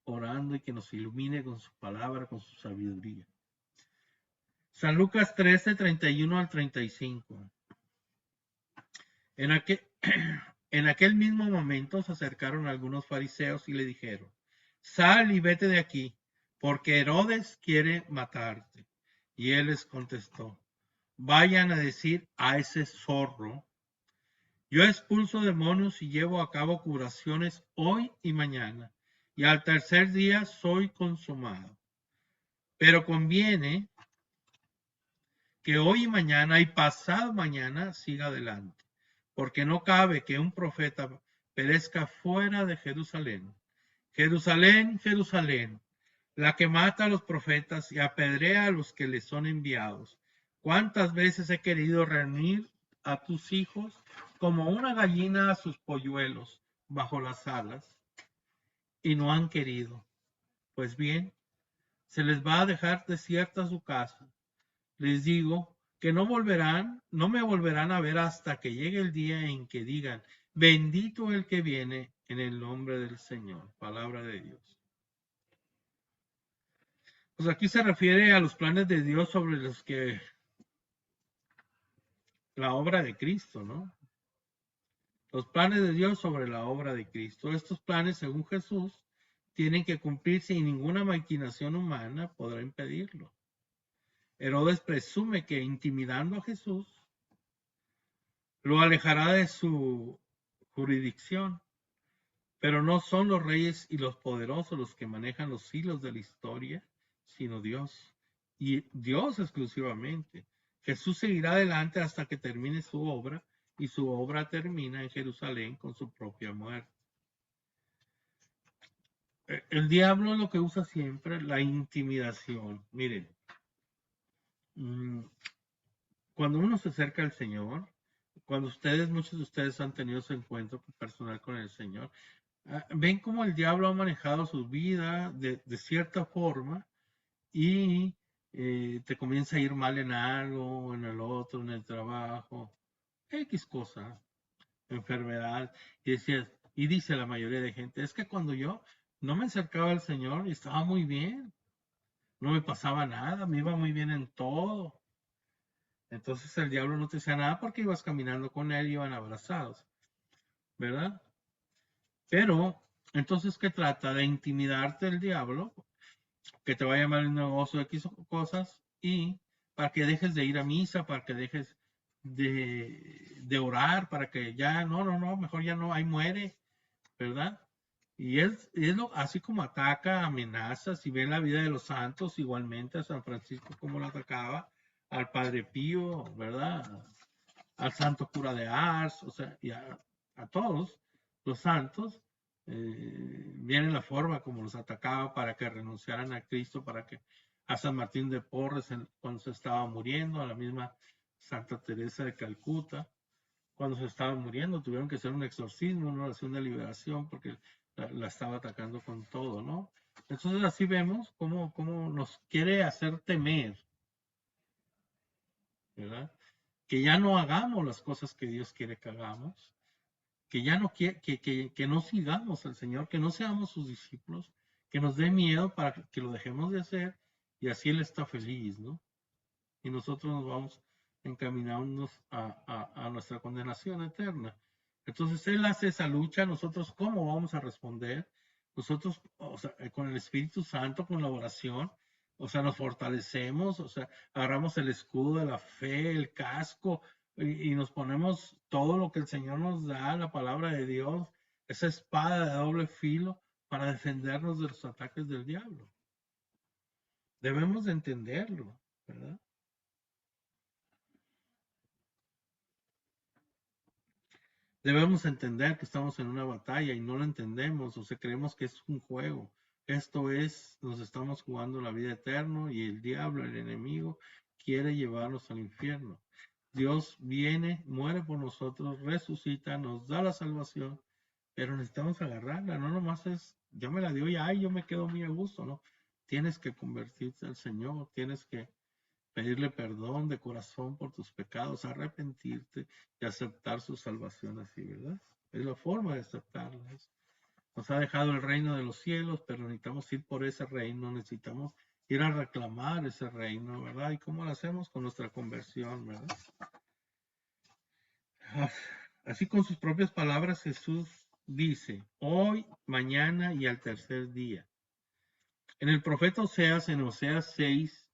orando y que nos ilumine con su palabra, con su sabiduría. San Lucas 13, 31 al 35. En aquel, en aquel mismo momento se acercaron algunos fariseos y le dijeron, sal y vete de aquí, porque Herodes quiere matarte. Y él les contestó, vayan a decir a ese zorro, yo expulso demonios y llevo a cabo curaciones hoy y mañana, y al tercer día soy consumado. Pero conviene que hoy y mañana y pasado mañana siga adelante, porque no cabe que un profeta perezca fuera de Jerusalén. Jerusalén, Jerusalén, la que mata a los profetas y apedrea a los que le son enviados. ¿Cuántas veces he querido reunir a tus hijos como una gallina a sus polluelos bajo las alas y no han querido? Pues bien, se les va a dejar desierta su casa. Les digo que no me volverán a ver hasta que llegue el día en que digan, bendito el que viene en el nombre del Señor. Palabra de Dios. Pues aquí se refiere a los planes de Dios sobre los que la obra de Cristo, ¿no? Los planes de Dios sobre la obra de Cristo. Estos planes, según Jesús, tienen que cumplirse y ninguna maquinación humana podrá impedirlo. Herodes presume que intimidando a Jesús lo alejará de su jurisdicción, pero no son los reyes y los poderosos los que manejan los hilos de la historia, sino Dios. Y Dios exclusivamente. Jesús seguirá adelante hasta que termine su obra, y su obra termina en Jerusalén con su propia muerte. El diablo lo que usa siempre, la intimidación. Miren, cuando uno se acerca al Señor, cuando muchos de ustedes han tenido su encuentro personal con el Señor, ven cómo el diablo ha manejado su vida de cierta forma y te comienza a ir mal en algo, en el otro, en el trabajo, X cosa, enfermedad, y dice la mayoría de gente, es que cuando yo no me acercaba al Señor y estaba muy bien, no me pasaba nada, me iba muy bien en todo. Entonces el diablo no te decía nada porque ibas caminando con él y iban abrazados, ¿verdad? Pero, entonces, ¿qué trata? De intimidarte el diablo, que te va a llamar el negocio de X cosas y para que dejes de ir a misa, para que dejes de orar, para que ya, no, mejor ya no, ahí muere, ¿verdad? Y es así como ataca, amenaza, si ven la vida de los santos, igualmente a San Francisco como lo atacaba, al Padre Pío, ¿verdad? Al santo cura de Ars, o sea, y a todos los santos, viene la forma como los atacaba para que renunciaran a Cristo, para que a San Martín de Porres cuando se estaba muriendo, a la misma Santa Teresa de Calcuta, cuando se estaba muriendo, tuvieron que hacer un exorcismo, una oración de liberación, porque la estaba atacando con todo, ¿no? Entonces así vemos cómo nos quiere hacer temer, ¿verdad? Que ya no hagamos las cosas que Dios quiere que hagamos, que ya no que no sigamos al Señor, que no seamos sus discípulos, que nos dé miedo para que lo dejemos de hacer y así Él está feliz, ¿no? Y nosotros nos vamos encaminándonos a nuestra condenación eterna. Entonces Él hace esa lucha, nosotros ¿cómo vamos a responder? Nosotros, o sea, con el Espíritu Santo, con la oración, o sea, nos fortalecemos, o sea, agarramos el escudo de la fe, el casco, y nos ponemos todo lo que el Señor nos da, la palabra de Dios, esa espada de doble filo para defendernos de los ataques del diablo. Debemos de entenderlo, ¿verdad? Debemos entender que estamos en una batalla y no lo entendemos, o sea, creemos que es un juego. Esto es, nos estamos jugando la vida eterna y el diablo, el enemigo, quiere llevarnos al infierno. Dios viene, muere por nosotros, resucita, nos da la salvación, pero necesitamos agarrarla, no nomás es, ya me la dio ya, yo me quedo muy a gusto, ¿no? Tienes que convertirte al Señor, tienes que pedirle perdón de corazón por tus pecados, arrepentirte y aceptar su salvación así, ¿verdad? Es la forma de aceptarlas. Nos ha dejado el reino de los cielos, pero necesitamos ir por ese reino, necesitamos ir a reclamar ese reino, ¿verdad? ¿Y cómo lo hacemos? Con nuestra conversión, ¿verdad? Así con sus propias palabras Jesús dice, hoy, mañana y al tercer día. En el profeta Oseas, en Oseas 6,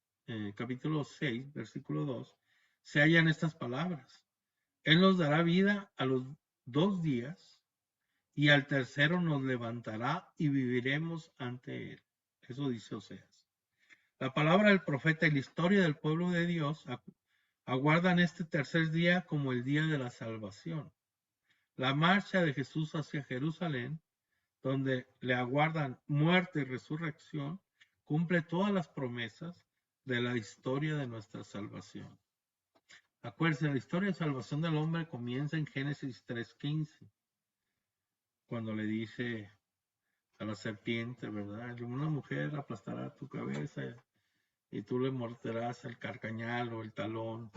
capítulo 6, versículo 2, se hallan estas palabras. Él nos dará vida a los 2 días y al tercero nos levantará y viviremos ante él. Eso dice Oseas. La palabra del profeta y la historia del pueblo de Dios aguardan este tercer día como el día de la salvación. La marcha de Jesús hacia Jerusalén, donde le aguardan muerte y resurrección, cumple todas las promesas de la historia de nuestra salvación. Acuérdense, la historia de salvación del hombre comienza en Génesis 3:15, cuando le dice a la serpiente, ¿verdad? Una mujer aplastará tu cabeza y tú le morderás el carcañal o el talón,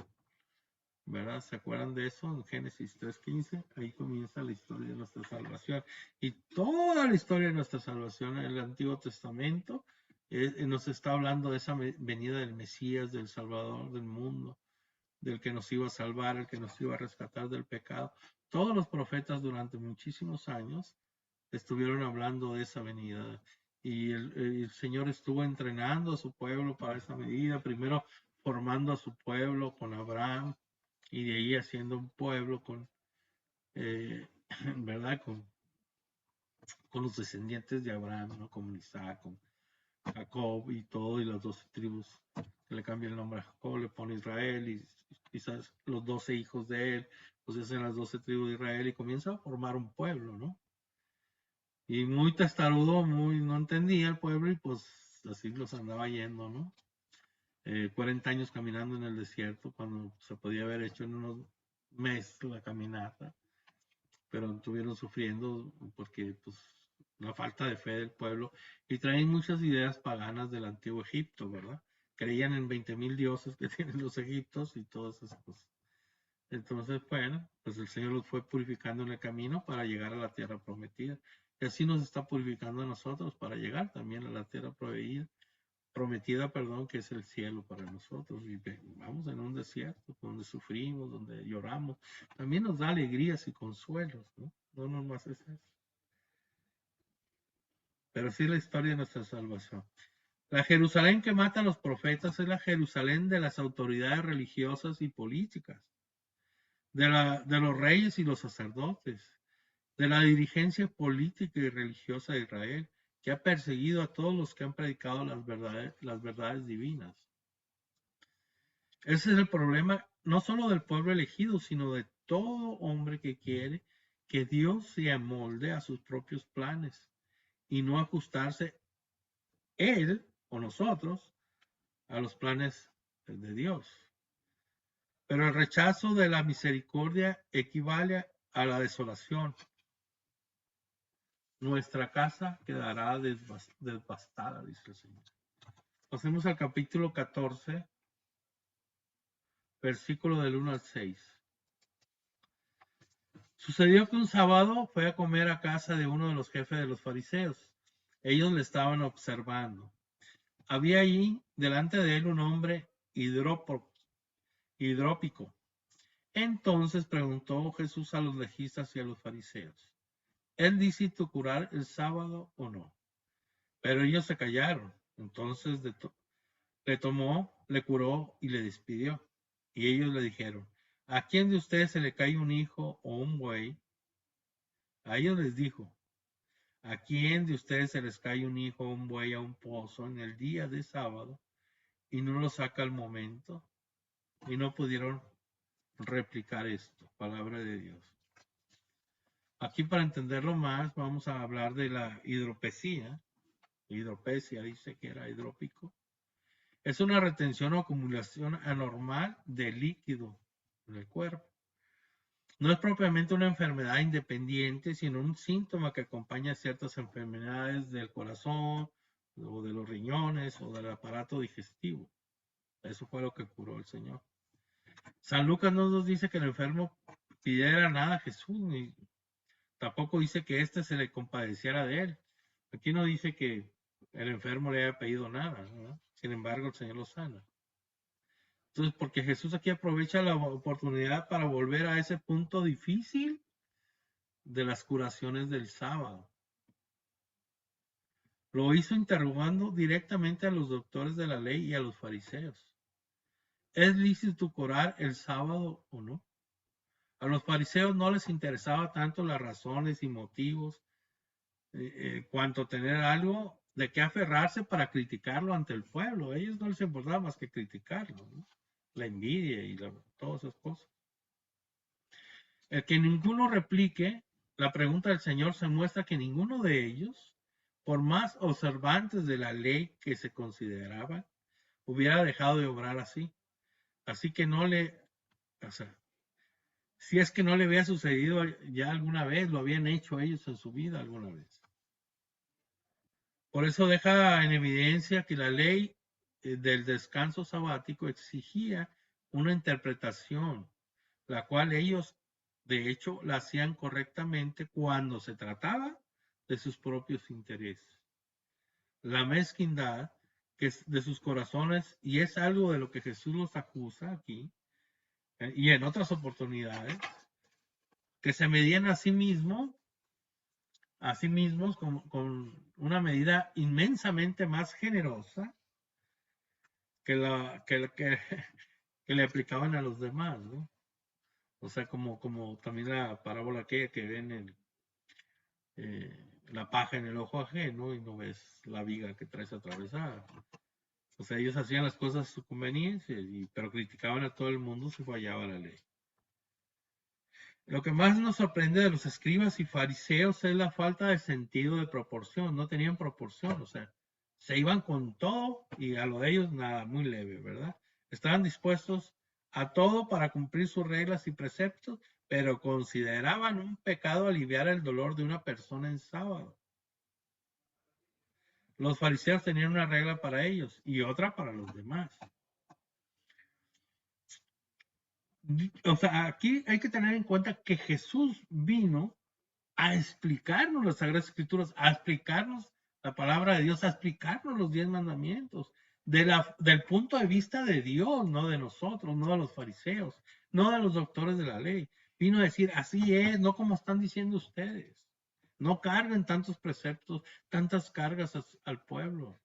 ¿verdad? ¿Se acuerdan de eso? En Génesis 3:15, ahí comienza la historia de nuestra salvación. Y toda la historia de nuestra salvación en el Antiguo Testamento nos está hablando de esa venida del Mesías, del Salvador del mundo, del que nos iba a salvar, el que nos iba a rescatar del pecado. Todos los profetas durante muchísimos años estuvieron hablando de esa venida. y el Señor estuvo entrenando a su pueblo para esa medida, primero formando a su pueblo con Abraham y de ahí haciendo un pueblo con, ¿verdad? Con los descendientes de Abraham, ¿no? Como Isaac, con Jacob y todo, y las 12 tribus, que le cambia el nombre a Jacob, le pone Israel, y quizás los 12 hijos de él, pues hacen las 12 tribus de Israel y comienza a formar un pueblo, ¿no? Y muy testarudo, muy no entendía el pueblo y pues así los andaba yendo, ¿no? 40 años caminando en el desierto cuando se podía haber hecho en unos meses la caminata, pero estuvieron sufriendo porque pues la falta de fe del pueblo y traen muchas ideas paganas del antiguo Egipto, ¿verdad? Creían en 20,000 dioses que tienen los egiptos y todas esas cosas. Entonces, bueno, pues el Señor los fue purificando en el camino para llegar a la tierra prometida. Y así nos está purificando a nosotros para llegar también a la tierra prometida, perdón, que es el cielo para nosotros. Y vamos en un desierto donde sufrimos, donde lloramos. También nos da alegrías y consuelos, ¿no? No nomás es eso. Pero sí la historia de nuestra salvación. La Jerusalén que mata a los profetas es la Jerusalén de las autoridades religiosas y políticas, de los reyes y los sacerdotes, de la dirigencia política y religiosa de Israel, que ha perseguido a todos los que han predicado las verdades divinas. Ese es el problema, no solo del pueblo elegido, sino de todo hombre que quiere que Dios se amolde a sus propios planes y no ajustarse él o nosotros a los planes de Dios. Pero el rechazo de la misericordia equivale a la desolación. Nuestra casa quedará devastada, dice el Señor. Pasemos al capítulo 14, versículo del 1 al 6. Sucedió que un sábado fue a comer a casa de uno de los jefes de los fariseos. Ellos le estaban observando. Había allí delante de él un hombre hidrópico. Entonces preguntó Jesús a los legistas y a los fariseos: ¿es lícito curar el sábado o no? Pero ellos se callaron. Entonces le tomó, le curó y le despidió. Y ellos le dijeron: ¿a quién de ustedes se le cae un hijo o un buey? A ellos les dijo: ¿a quién de ustedes se les cae un hijo o un buey a un pozo en el día de sábado y no lo saca al momento? Y no pudieron replicar esto, palabra de Dios. Aquí, para entenderlo más, vamos a hablar de la hidropesia. Hidropesia dice que era hidrópico. Es una retención o acumulación anormal de líquido en el cuerpo. No es propiamente una enfermedad independiente, sino un síntoma que acompaña ciertas enfermedades del corazón o de los riñones o del aparato digestivo. Eso fue lo que curó el Señor. San Lucas no nos dice que el enfermo pidiera nada a Jesús, ni tampoco dice que éste se le compadeciera de él. Aquí no dice que el enfermo le haya pedido nada, ¿no? Sin embargo, el Señor lo sana. Entonces, porque Jesús aquí aprovecha la oportunidad para volver a ese punto difícil de las curaciones del sábado. Lo hizo interrogando directamente a los doctores de la ley y a los fariseos. ¿Es lícito curar el sábado o no? A los fariseos no les interesaba tanto las razones y motivos cuanto tener algo de qué aferrarse para criticarlo ante el pueblo. A ellos no les importaba más que criticarlo, ¿no? La envidia y todas esas cosas. El que ninguno replique la pregunta del Señor se muestra que ninguno de ellos, por más observantes de la ley que se consideraban, hubiera dejado de obrar así. Así que no le, o sea, si es que no le había sucedido ya alguna vez, lo habían hecho ellos en su vida alguna vez. Por eso deja en evidencia que la ley del descanso sabático exigía una interpretación, la cual ellos de hecho la hacían correctamente cuando se trataba de sus propios intereses. La mezquindad que es de sus corazones, y es algo de lo que Jesús los acusa aquí y en otras oportunidades, que se medían a sí mismos con una medida inmensamente más generosa que que le aplicaban a los demás, ¿no? O sea, como también la parábola aquella que ven la paja en el ojo ajeno y no ves la viga que traes atravesada. O sea, ellos hacían las cosas a su conveniencia, pero criticaban a todo el mundo si fallaba la ley. Lo que más nos sorprende de los escribas y fariseos es la falta de sentido de proporción. No tenían proporción, o sea, se iban con todo y a lo de ellos nada, muy leve, ¿verdad? Estaban dispuestos a todo para cumplir sus reglas y preceptos, pero consideraban un pecado aliviar el dolor de una persona en sábado. Los fariseos tenían una regla para ellos y otra para los demás. O sea, aquí hay que tener en cuenta que Jesús vino a explicarnos las Sagradas Escrituras, a explicarnos la palabra de Dios, a explicarnos los 10 mandamientos, del punto de vista de Dios, no de nosotros, no de los fariseos, no de los doctores de la ley. Vino a decir, así es, no como están diciendo ustedes. No carguen tantos preceptos, tantas cargas al pueblo.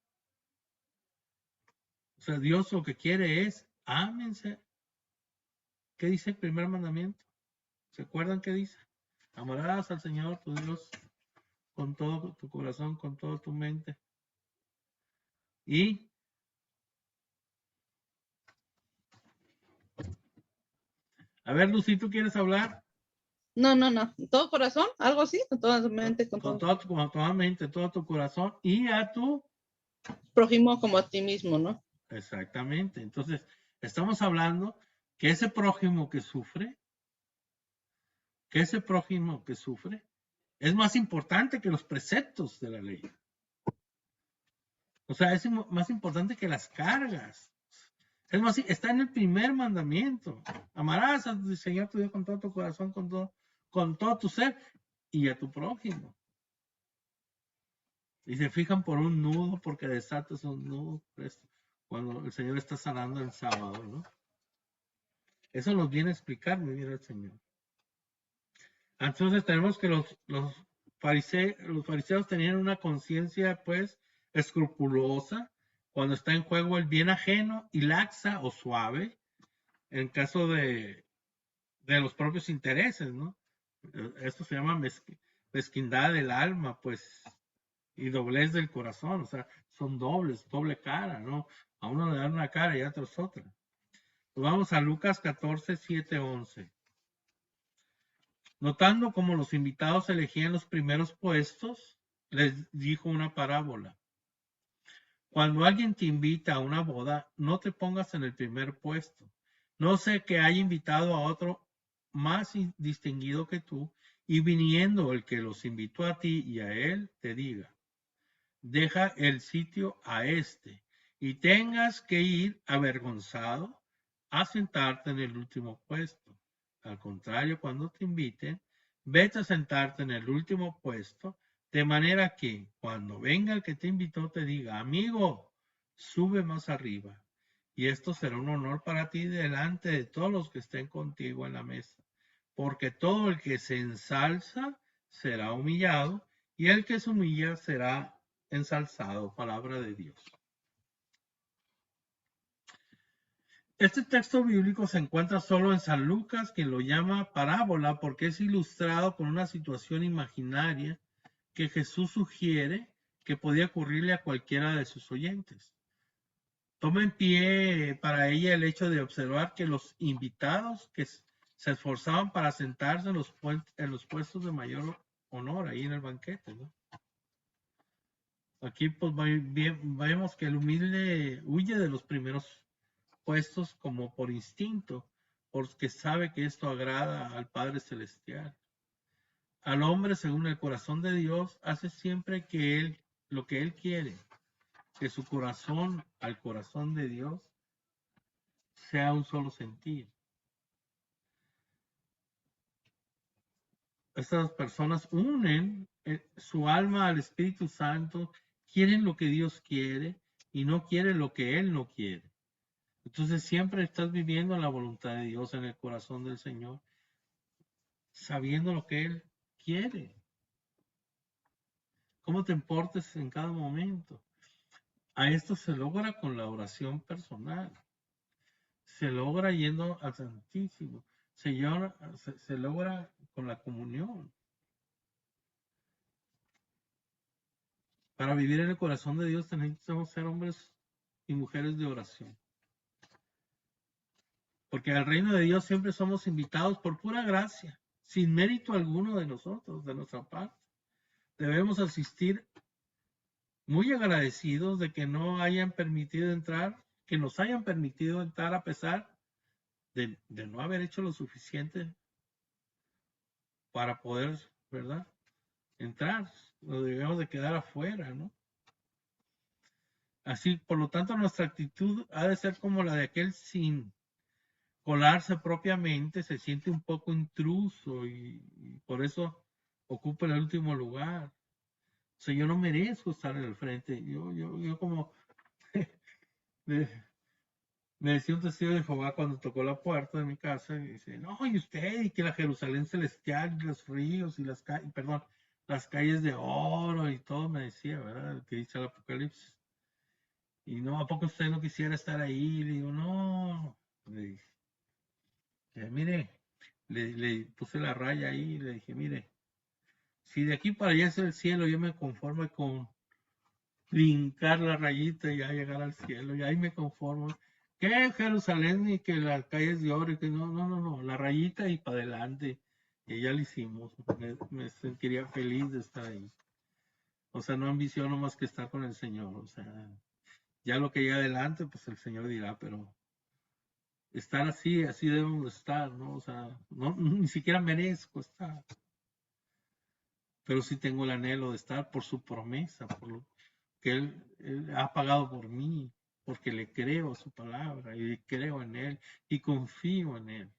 O sea, Dios lo que quiere es, ámense. ¿Qué dice el primer mandamiento? ¿Se acuerdan qué dice? Amarás al Señor tu Dios con todo tu corazón, con toda tu mente. Y a ver, Lucy, ¿tú quieres hablar? No, todo corazón, algo así, con toda tu mente, con toda mente, todo tu corazón y a tu prójimo como a ti mismo, ¿no? Exactamente. Entonces, estamos hablando que ese prójimo que sufre, es más importante que los preceptos de la ley. O sea, es más importante que las cargas. Es más, está en el primer mandamiento. Amarás al Señor tu Dios con todo tu corazón, con todo tu ser y a tu prójimo. Y se fijan por un nudo porque desatas un nudo cuando el Señor está sanando el sábado, ¿no? Eso nos viene a explicar muy bien el Señor. Entonces tenemos que los fariseos tenían una conciencia pues escrupulosa cuando está en juego el bien ajeno y laxa o suave en caso de los propios intereses, ¿no? Esto se llama mezquindad del alma, pues, y doblez del corazón, o sea, son doble cara, ¿no? A uno le dan una cara y a otros otra. Pues vamos a Lucas 14, 7, 11. Notando cómo los invitados elegían los primeros puestos, les dijo una parábola. Cuando alguien te invita a una boda, no te pongas en el primer puesto. No sé que haya invitado a otro más distinguido que tú, y viniendo el que los invitó a ti y a él, te diga, deja el sitio a este, y tengas que ir avergonzado a sentarte en el último puesto. Al contrario, cuando te inviten, vete a sentarte en el último puesto, de manera que cuando venga el que te invitó te diga, amigo, sube más arriba. Y esto será un honor para ti delante de todos los que estén contigo en la mesa. Porque todo el que se ensalza será humillado, y el que se humilla será ensalzado. Palabra de Dios. Este texto bíblico se encuentra solo en San Lucas, quien lo llama parábola porque es ilustrado con una situación imaginaria que Jesús sugiere que podía ocurrirle a cualquiera de sus oyentes. Toma en pie para ella el hecho de observar que los invitados que se esforzaban para sentarse en los puestos de mayor honor ahí en el banquete, ¿no? Aquí pues vemos que el humilde huye de los primeros puestos como por instinto, porque sabe que esto agrada al Padre Celestial. Al hombre, según el corazón de Dios, hace siempre lo que él quiere, que su corazón al corazón de Dios sea un solo sentir. Estas personas unen su alma al Espíritu Santo, quieren lo que Dios quiere y no quieren lo que Él no quiere. Entonces siempre estás viviendo en la voluntad de Dios, en el corazón del Señor, sabiendo lo que Él quiere. cómo te portes en cada momento. A esto se logra con la oración personal, se logra yendo al Santísimo, se logra con la comunión. Para vivir en el corazón de Dios necesitamos ser hombres y mujeres de oración. Porque al reino de Dios siempre somos invitados por pura gracia, sin mérito alguno de nosotros, de nuestra parte. Debemos asistir muy agradecidos de que no hayan permitido entrar, que nos hayan permitido entrar a pesar de no haber hecho lo suficiente para poder, ¿verdad? Entrar. Nos debemos de quedar afuera, ¿no? Así, por lo tanto, nuestra actitud ha de ser como la de aquel sin colarse propiamente, se siente un poco intruso y por eso ocupa el último lugar. O sea, yo no merezco estar en el frente. Yo como me, me decía un testigo de Jehová cuando tocó la puerta de mi casa y dice, no, y usted, y que la Jerusalén celestial, y los ríos y las calles, perdón, las calles de oro y todo me decía, ¿verdad? Que dice el Apocalipsis. Y no, ¿a poco usted no quisiera estar ahí? Le digo, no. Le dije, mire, le puse la raya ahí y le dije, mire, si de aquí para allá es el cielo, yo me conformo con brincar la rayita y ya llegar al cielo, y ahí me conformo. Que Jerusalén y que las calles de oro, y que no, la rayita y para adelante, y ya lo hicimos. Me sentiría feliz de estar ahí. O sea, no ambiciono más que estar con el Señor. O sea, ya lo que llega adelante, pues el Señor dirá, pero estar así, así debemos estar, ¿no? O sea, no, ni siquiera merezco estar, pero sí tengo el anhelo de estar por su promesa, por lo que él ha pagado por mí, porque le creo a su palabra y creo en Él y confío en Él.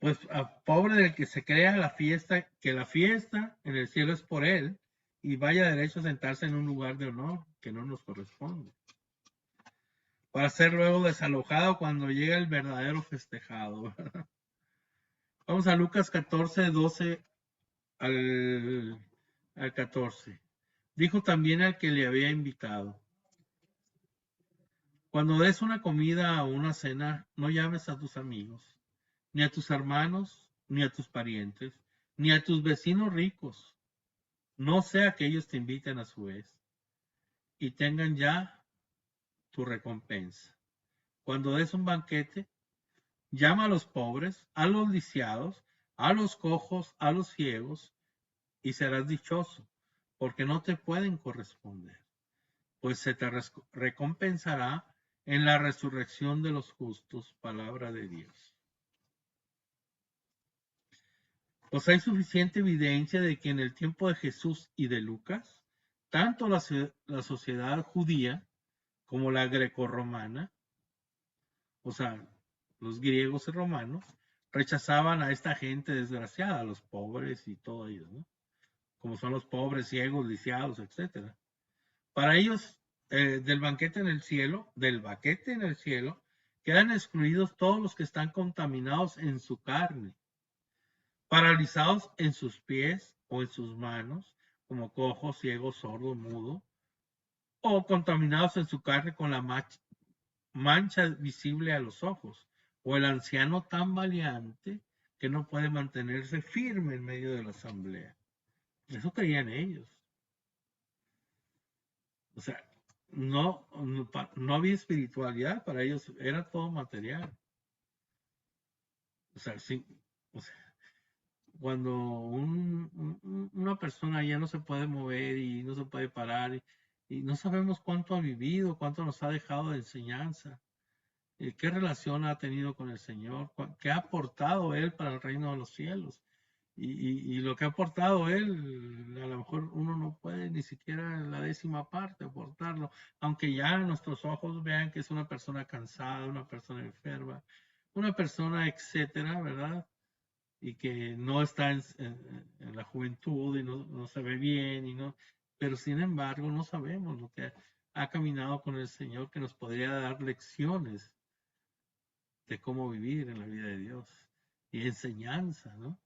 Pues a pobre del que se crea la fiesta, que la fiesta en el cielo es por Él y vaya derecho a sentarse en un lugar de honor que no nos corresponde, para ser luego desalojado cuando llega el verdadero festejado. Vamos a Lucas 14, 12 al 14. Dijo también al que le había invitado, cuando des una comida o una cena, no llames a tus amigos, ni a tus hermanos, ni a tus parientes, ni a tus vecinos ricos, no sea que ellos te inviten a su vez y tengan ya tu recompensa. Cuando des un banquete, llama a los pobres, a los lisiados, a los cojos, a los ciegos, y serás dichoso, porque no te pueden corresponder, pues se te recompensará en la resurrección de los justos. Palabra de Dios. Pues hay suficiente evidencia de que en el tiempo de Jesús y de Lucas, tanto la sociedad judía como la grecorromana, o sea, los griegos y romanos, rechazaban a esta gente desgraciada, a los pobres y todo ello, ¿no? Como son los pobres, ciegos, lisiados, etc. Para ellos, del banquete en el cielo, quedan excluidos todos los que están contaminados en su carne, paralizados en sus pies o en sus manos, como cojo, ciego, sordo, mudo, o contaminados en su carne con la mancha visible a los ojos, o el anciano tan valiente que no puede mantenerse firme en medio de la asamblea. Eso creían ellos. O sea, no había espiritualidad para ellos, era todo material. O sea, sí, o sea, cuando una persona ya no se puede mover y no se puede parar y no sabemos cuánto ha vivido, cuánto nos ha dejado de enseñanza, qué relación ha tenido con el Señor, qué ha aportado Él para el reino de los cielos. Y lo que ha aportado Él, a lo mejor uno no puede ni siquiera en la 10ª parte aportarlo, aunque ya nuestros ojos vean que es una persona cansada, una persona enferma, una persona, etcétera, ¿verdad? Y que no está en la juventud y no se ve bien, pero sin embargo no sabemos lo que ha caminado con el Señor, que nos podría dar lecciones de cómo vivir en la vida de Dios. y enseñanza, ¿no?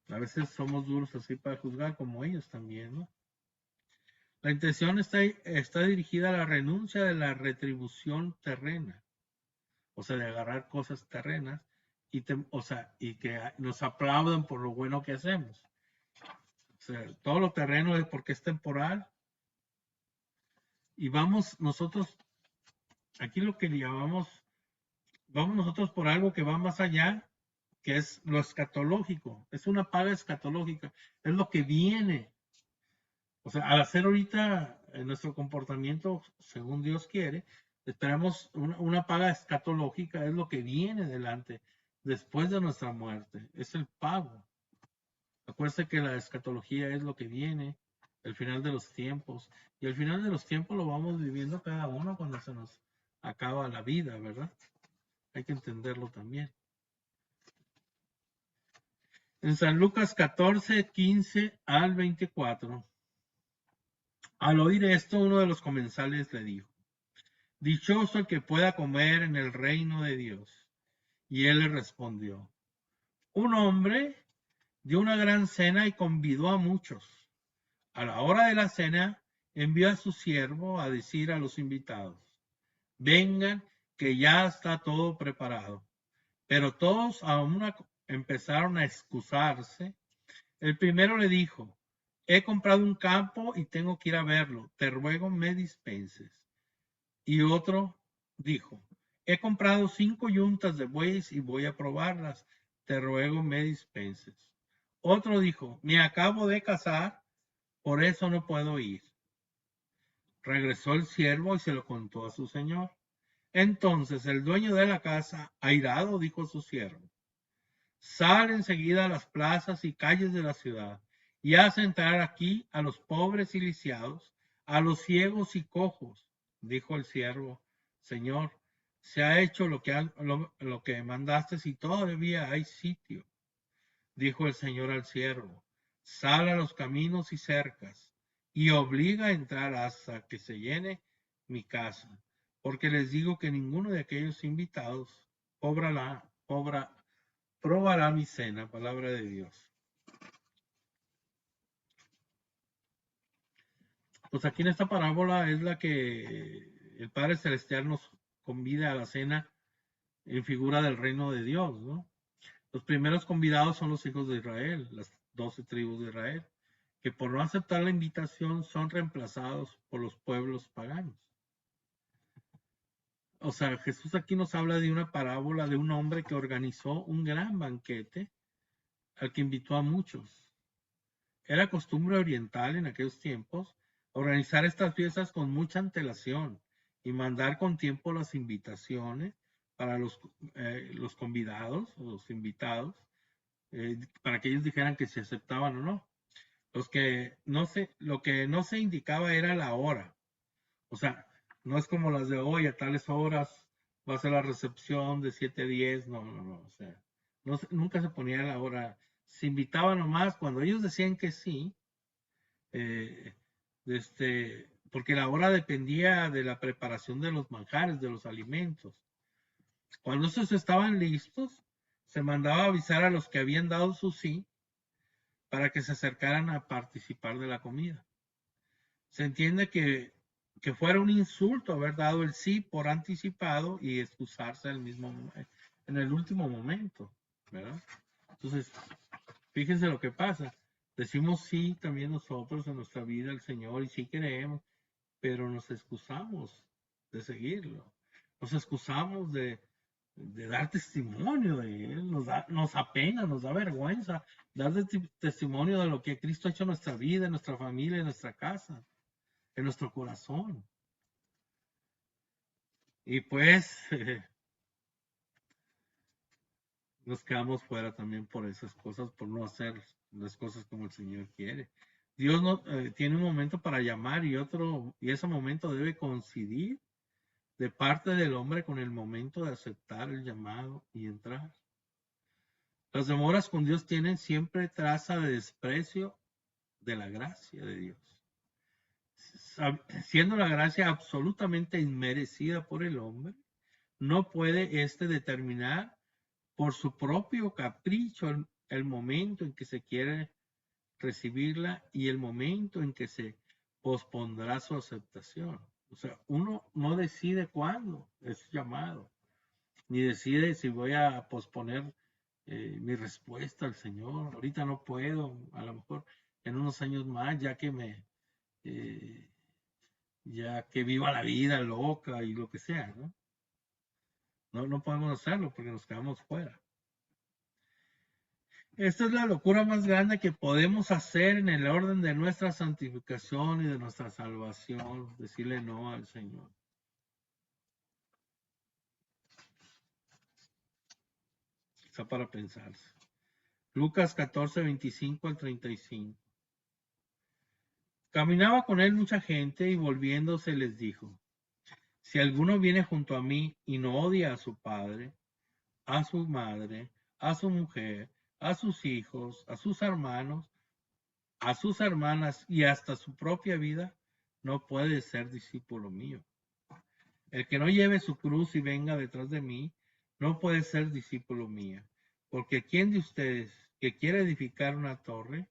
A veces somos duros así para juzgar como ellos también, ¿no? La intención está dirigida a la renuncia de la retribución terrena, o sea, de agarrar cosas terrenas y que nos aplaudan por lo bueno que hacemos. O sea, todo lo terreno es porque es temporal y vamos nosotros, aquí lo que llamamos, vamos nosotros por algo que va más allá, que es lo escatológico, es una paga escatológica, es lo que viene. O sea, al hacer ahorita nuestro comportamiento según Dios quiere, esperamos una paga escatológica, es lo que viene delante, después de nuestra muerte, es el pago. Acuérdense que la escatología es lo que viene, el final de los tiempos, y el final de los tiempos lo vamos viviendo cada uno cuando se nos acaba la vida, ¿verdad? Hay que entenderlo también. En San Lucas 14, 15 al 24. Al oír esto, uno de los comensales le dijo: Dichoso el que pueda comer en el reino de Dios. Y él le respondió: Un hombre dio una gran cena y convidó a muchos. A la hora de la cena, envió a su siervo a decir a los invitados: Vengan, que ya está todo preparado. Pero todos aún empezaron a excusarse. El primero le dijo: He comprado un campo y tengo que ir a verlo. Te ruego me dispenses. Y otro dijo: He comprado 5 yuntas de bueyes y voy a probarlas. Te ruego me dispenses. Otro dijo: Me acabo de casar, por eso no puedo ir. Regresó el siervo y se lo contó a su señor. Entonces el dueño de la casa, airado, dijo a su siervo: Sal enseguida a las plazas y calles de la ciudad y haz entrar aquí a los pobres y lisiados, a los ciegos y cojos. Dijo el siervo: Señor, se ha hecho lo que mandaste y todavía hay sitio. Dijo el Señor al siervo: Sal a los caminos y cercas y obliga a entrar hasta que se llene mi casa, porque les digo que ninguno de aquellos invitados probará mi cena. Palabra de Dios. Pues aquí en esta parábola es la que el Padre Celestial nos convida a la cena en figura del reino de Dios, ¿no? Los primeros convidados son los hijos de Israel, las 12 tribus de Israel, que por no aceptar la invitación son reemplazados por los pueblos paganos. O sea, Jesús aquí nos habla de una parábola de un hombre que organizó un gran banquete al que invitó a muchos. Era costumbre oriental en aquellos tiempos organizar estas fiestas con mucha antelación y mandar con tiempo las invitaciones para los convidados o los invitados, para que ellos dijeran que se aceptaban o no. Lo que no se indicaba era la hora. O sea, no es como las de hoy, a tales horas va a ser la recepción de 7 a 10, no. O sea, nunca se ponía la hora. Se invitaba nomás cuando ellos decían que sí, eh, porque la hora dependía de la preparación de los manjares, de los alimentos. Cuando esos estaban listos, se mandaba avisar a los que habían dado su sí para que se acercaran a participar de la comida. Se entiende que fuera un insulto haber dado el sí por anticipado y excusarse en el último momento, ¿verdad? Entonces, fíjense lo que pasa. Decimos sí también nosotros en nuestra vida al Señor y sí creemos, pero nos excusamos de seguirlo. Nos excusamos de dar testimonio de Él. Nos apena, nos da vergüenza dar testimonio de lo que Cristo ha hecho en nuestra vida, en nuestra familia, en nuestra casa, en nuestro corazón. Y pues nos quedamos fuera también por esas cosas, por no hacer las cosas como el Señor quiere. Dios no, tiene un momento para llamar y ese momento debe coincidir de parte del hombre con el momento de aceptar el llamado y entrar. Las demoras con Dios tienen siempre traza de desprecio de la gracia de Dios. Siendo la gracia absolutamente inmerecida por el hombre, no puede determinar por su propio capricho el momento en que se quiere recibirla y el momento en que se pospondrá su aceptación. O sea, uno no decide cuándo es llamado, ni decide si voy a posponer mi respuesta al Señor. Ahorita no puedo, a lo mejor en unos años más, eh, ya que viva la vida loca y lo que sea, ¿no? No podemos hacerlo porque nos quedamos fuera. Esta es la locura más grande que podemos hacer en el orden de nuestra santificación y de nuestra salvación, decirle no al Señor. Está para pensarse. Lucas 14, 25 al 35. Caminaba con él mucha gente y volviéndose les dijo, si alguno viene junto a mí y no odia a su padre, a su madre, a su mujer, a sus hijos, a sus hermanos, a sus hermanas y hasta su propia vida, no puede ser discípulo mío. El que no lleve su cruz y venga detrás de mí, no puede ser discípulo mío. Porque ¿quién de ustedes que quiere edificar una torre,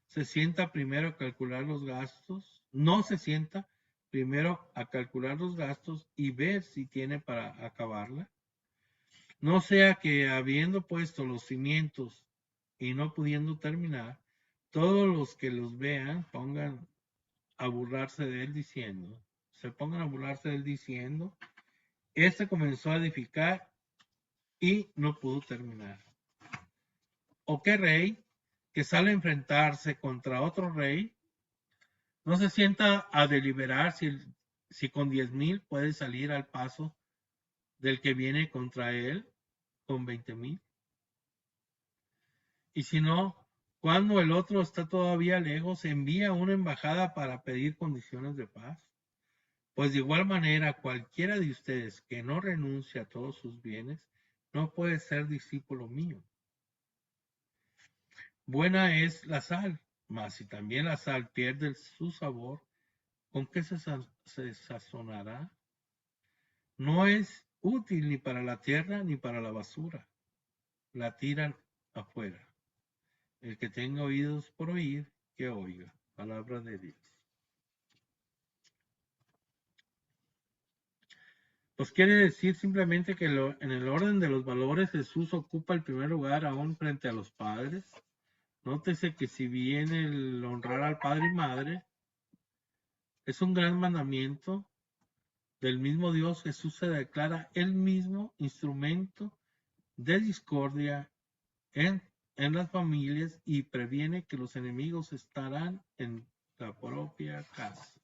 se sienta primero a calcular los gastos? No se sienta primero a calcular los gastos y ver si tiene para acabarla. No sea que habiendo puesto los cimientos y no pudiendo terminar, todos los que los vean pongan a burlarse de él diciendo, este comenzó a edificar y no pudo terminar. ¿O qué rey que sale a enfrentarse contra otro rey no se sienta a deliberar si con 10,000 puede salir al paso del que viene contra él con 20,000? Y si no, cuando el otro está todavía lejos, envía una embajada para pedir condiciones de paz. Pues de igual manera, cualquiera de ustedes que no renuncie a todos sus bienes, no puede ser discípulo mío. Buena es la sal, mas si también la sal pierde su sabor, ¿con qué se sazonará? No es útil ni para la tierra ni para la basura. La tiran afuera. El que tenga oídos por oír, que oiga. Palabra de Dios. Pues quiere decir simplemente que en el orden de los valores Jesús ocupa el primer lugar aún frente a los padres. Nótese que si bien el honrar al padre y madre es un gran mandamiento del mismo Dios, Jesús se declara el mismo instrumento de discordia en las familias y previene que los enemigos estarán en la propia casa.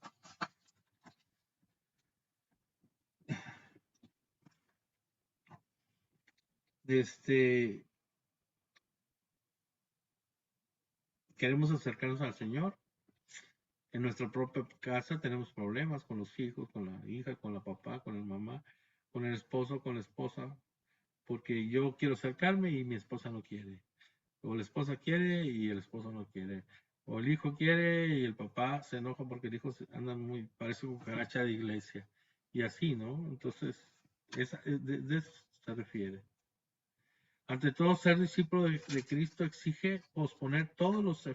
Queremos acercarnos al Señor. En nuestra propia casa tenemos problemas con los hijos, con la hija, con la papá, con la mamá, con el esposo, con la esposa, porque yo quiero acercarme y mi esposa no quiere. O la esposa quiere y el esposo no quiere. O el hijo quiere y el papá se enoja porque el hijo anda parece cucaracha de iglesia. Y así, ¿no? Entonces, de eso se refiere. Ante todo, ser discípulo de Cristo exige posponer todos los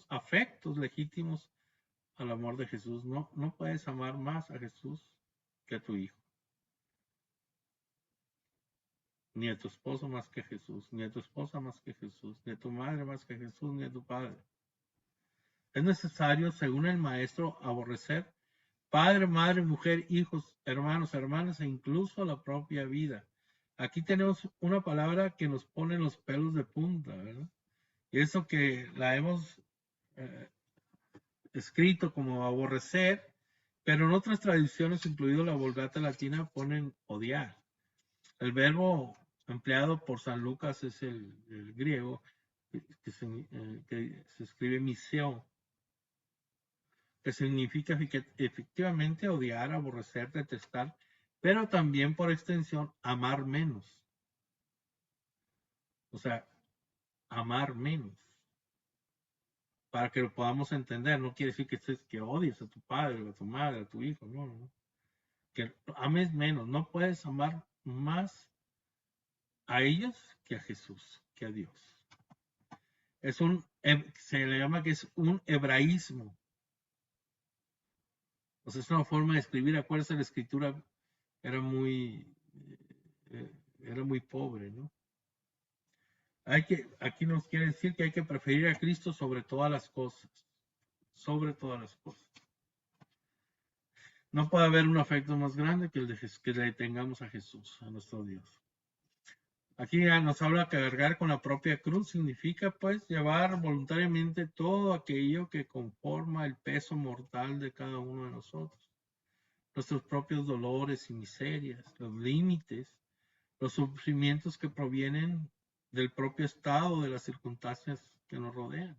afectos legítimos al amor de Jesús. No puedes amar más a Jesús que a tu hijo. Ni a tu esposo más que Jesús, ni a tu esposa más que Jesús, ni a tu madre más que Jesús, ni a tu padre. Es necesario, según el maestro, aborrecer padre, madre, mujer, hijos, hermanos, hermanas e incluso la propia vida. Aquí tenemos una palabra que nos pone los pelos de punta, ¿verdad? Y eso que la hemos escrito como aborrecer, pero en otras tradiciones, incluido la Vulgata latina, ponen odiar. El verbo empleado por San Lucas es el griego, que se escribe miseo, que significa efectivamente odiar, aborrecer, detestar, pero también por extensión amar menos. O sea, amar menos. Para que lo podamos entender, no quiere decir que odies a tu padre, a tu madre, a tu hijo, no. Que ames menos, no puedes amar más a ellos que a Jesús, que a Dios. Se le llama que es un hebraísmo. O sea, es una forma de escribir. Acuérdense, la escritura era muy, era muy pobre, ¿no? Aquí nos quiere decir que hay que preferir a Cristo sobre todas las cosas. Sobre todas las cosas. No puede haber un afecto más grande que el de que le tengamos a Jesús, a nuestro Dios. Aquí ya nos habla que cargar con la propia cruz significa pues llevar voluntariamente todo aquello que conforma el peso mortal de cada uno de nosotros. Nuestros propios dolores y miserias, los límites, los sufrimientos que provienen del propio estado, de las circunstancias que nos rodean,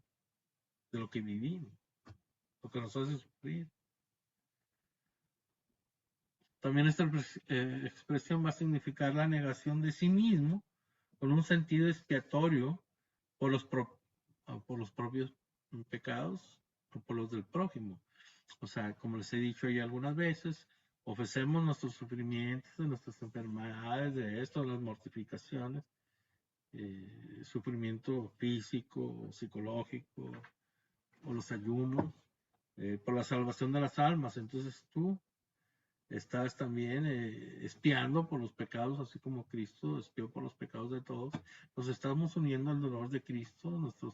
de lo que vivimos, lo que nos hace sufrir. También esta expresión va a significar la negación de sí mismo con un sentido expiatorio por los propios pecados o por los del prójimo. O sea, como les he dicho ya algunas veces, ofrecemos nuestros sufrimientos, nuestras enfermedades, de esto, las mortificaciones, sufrimiento físico, psicológico, o los ayunos, por la salvación de las almas. Entonces tú estás también expiando por los pecados, así como Cristo expió por los pecados de todos. Nos estamos uniendo al dolor de Cristo, nuestras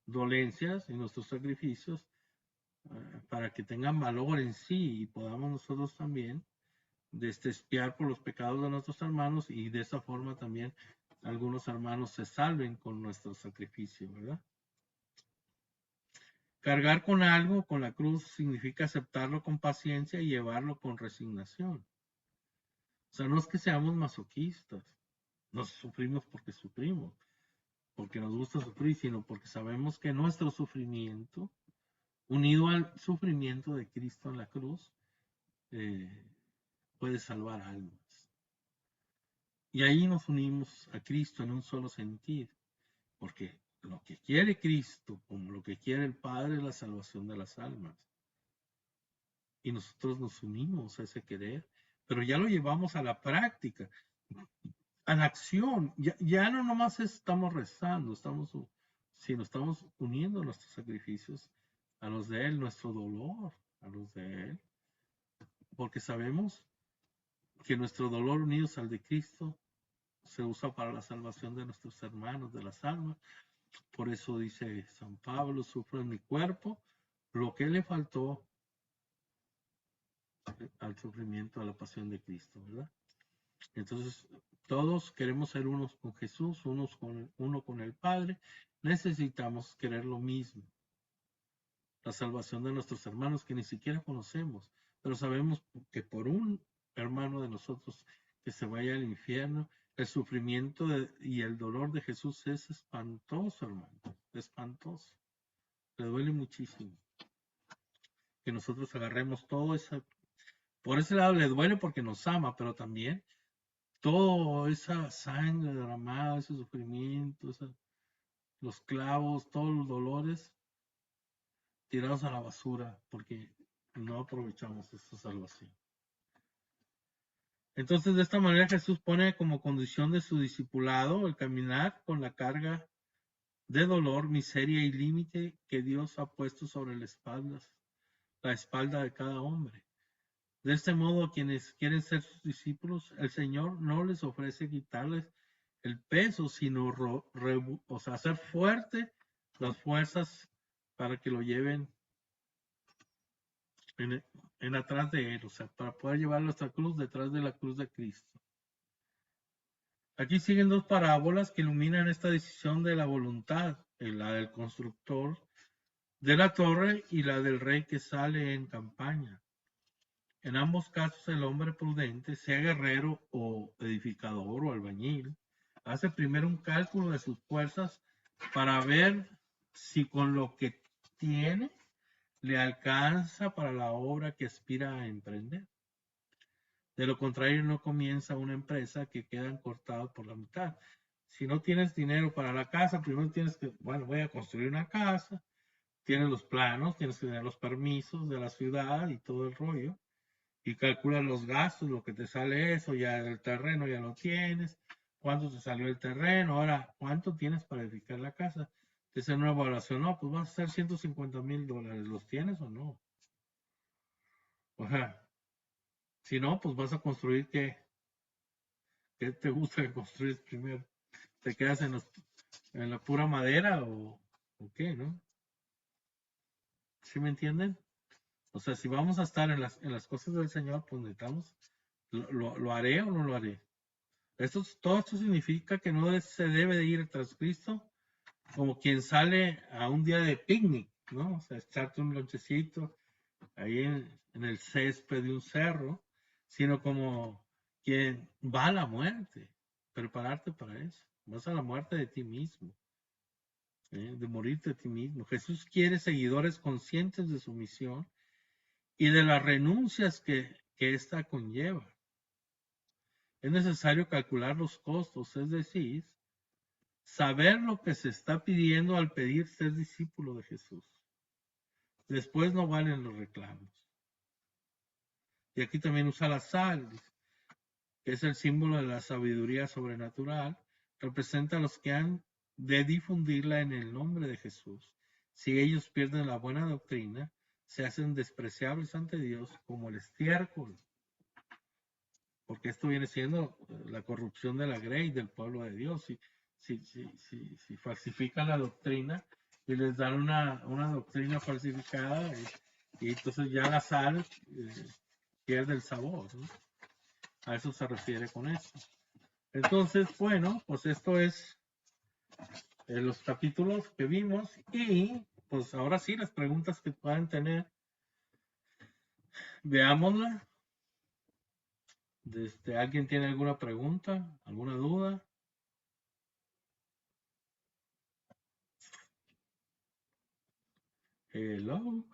dolencias y nuestros sacrificios, para que tengan valor en sí y podamos nosotros también expiar por los pecados de nuestros hermanos, y de esa forma también algunos hermanos se salven con nuestro sacrificio, ¿verdad? Cargar con algo, con la cruz, significa aceptarlo con paciencia y llevarlo con resignación. O sea, no es que seamos masoquistas, nos sufrimos, porque nos gusta sufrir, sino porque sabemos que nuestro sufrimiento, unido al sufrimiento de Cristo en la cruz, puede salvar almas. Y ahí nos unimos a Cristo en un solo sentido, porque lo que quiere Cristo, como lo que quiere el Padre, es la salvación de las almas. Y nosotros nos unimos a ese querer, pero ya lo llevamos a la práctica, a la acción. Ya no nomás estamos rezando, sino estamos uniendo nuestros sacrificios a los de Él, nuestro dolor a los de Él, porque sabemos que nuestro dolor unidos al de Cristo se usa para la salvación de nuestros hermanos, de las almas. Por eso dice San Pablo: sufro en mi cuerpo lo que le faltó al sufrimiento, a la pasión de Cristo, ¿verdad? Entonces, todos queremos ser unos con Jesús, uno con el Padre. Necesitamos querer lo mismo, la salvación de nuestros hermanos que ni siquiera conocemos, pero sabemos que por un hermano de nosotros que se vaya al infierno, el sufrimiento y el dolor de Jesús es espantoso, hermano, espantoso. Le duele muchísimo que nosotros agarremos todo eso. Por ese lado le duele porque nos ama, pero también toda esa sangre derramada, ese sufrimiento, los clavos, todos los dolores tirados a la basura porque no aprovechamos esta salvación. Entonces, de esta manera Jesús pone como condición de su discipulado el caminar con la carga de dolor, miseria y límite que Dios ha puesto sobre la espalda de cada hombre. De este modo, a quienes quieren ser sus discípulos, el Señor no les ofrece quitarles el peso, sino hacer fuerte las fuerzas para que lo lleven en atrás de Él, o sea, para poder llevar nuestra cruz detrás de la cruz de Cristo. Aquí siguen dos parábolas que iluminan esta decisión de la voluntad, la del constructor de la torre y la del rey que sale en campaña. En ambos casos, el hombre prudente, sea guerrero o edificador o albañil, hace primero un cálculo de sus fuerzas para ver si con lo que tiene le alcanza para la obra que aspira a emprender. De lo contrario, no comienza una empresa que queda cortada por la mitad. Si no tienes dinero para la casa, primero tienes que, voy a construir una casa, tienes los planos, tienes que tener los permisos de la ciudad y todo el rollo, y calculas los gastos, lo que te sale eso, ya el terreno ya lo tienes, cuánto te salió el terreno, ahora cuánto tienes para edificar la casa. Te hacen una evaluación, no, pues vas a hacer $150,000, ¿los tienes o no? O sea, si no, pues vas a construir ¿qué te gusta construir primero? ¿Te quedas en la pura madera o qué, no? ¿Sí me entienden? O sea, si vamos a estar en las cosas del Señor, pues necesitamos, ¿lo haré o no lo haré? Todo esto significa que no se debe de ir tras Cristo como quien sale a un día de picnic, ¿no? O sea, echarte un lonchecito ahí en el césped de un cerro, sino como quien va a la muerte, prepararte para eso. Vas a la muerte de ti mismo, de morirte de ti mismo. Jesús quiere seguidores conscientes de su misión y de las renuncias que ésta conlleva. Es necesario calcular los costos, es decir, saber lo que se está pidiendo al pedir ser discípulo de Jesús. Después no valen los reclamos. Y aquí también usa la sal, que es el símbolo de la sabiduría sobrenatural, representa a los que han de difundirla en el nombre de Jesús. Si ellos pierden la buena doctrina, se hacen despreciables ante Dios como el estiércol, porque esto viene siendo la corrupción de la grey del pueblo de Dios. Si falsifican la doctrina y les dan una doctrina falsificada, y entonces ya la sal pierde el sabor, ¿no? A eso se refiere con esto. Entonces, bueno, pues esto es los capítulos que vimos, y pues ahora sí las preguntas que puedan tener, veámosla. ¿Alguien tiene alguna pregunta, alguna duda? Hello.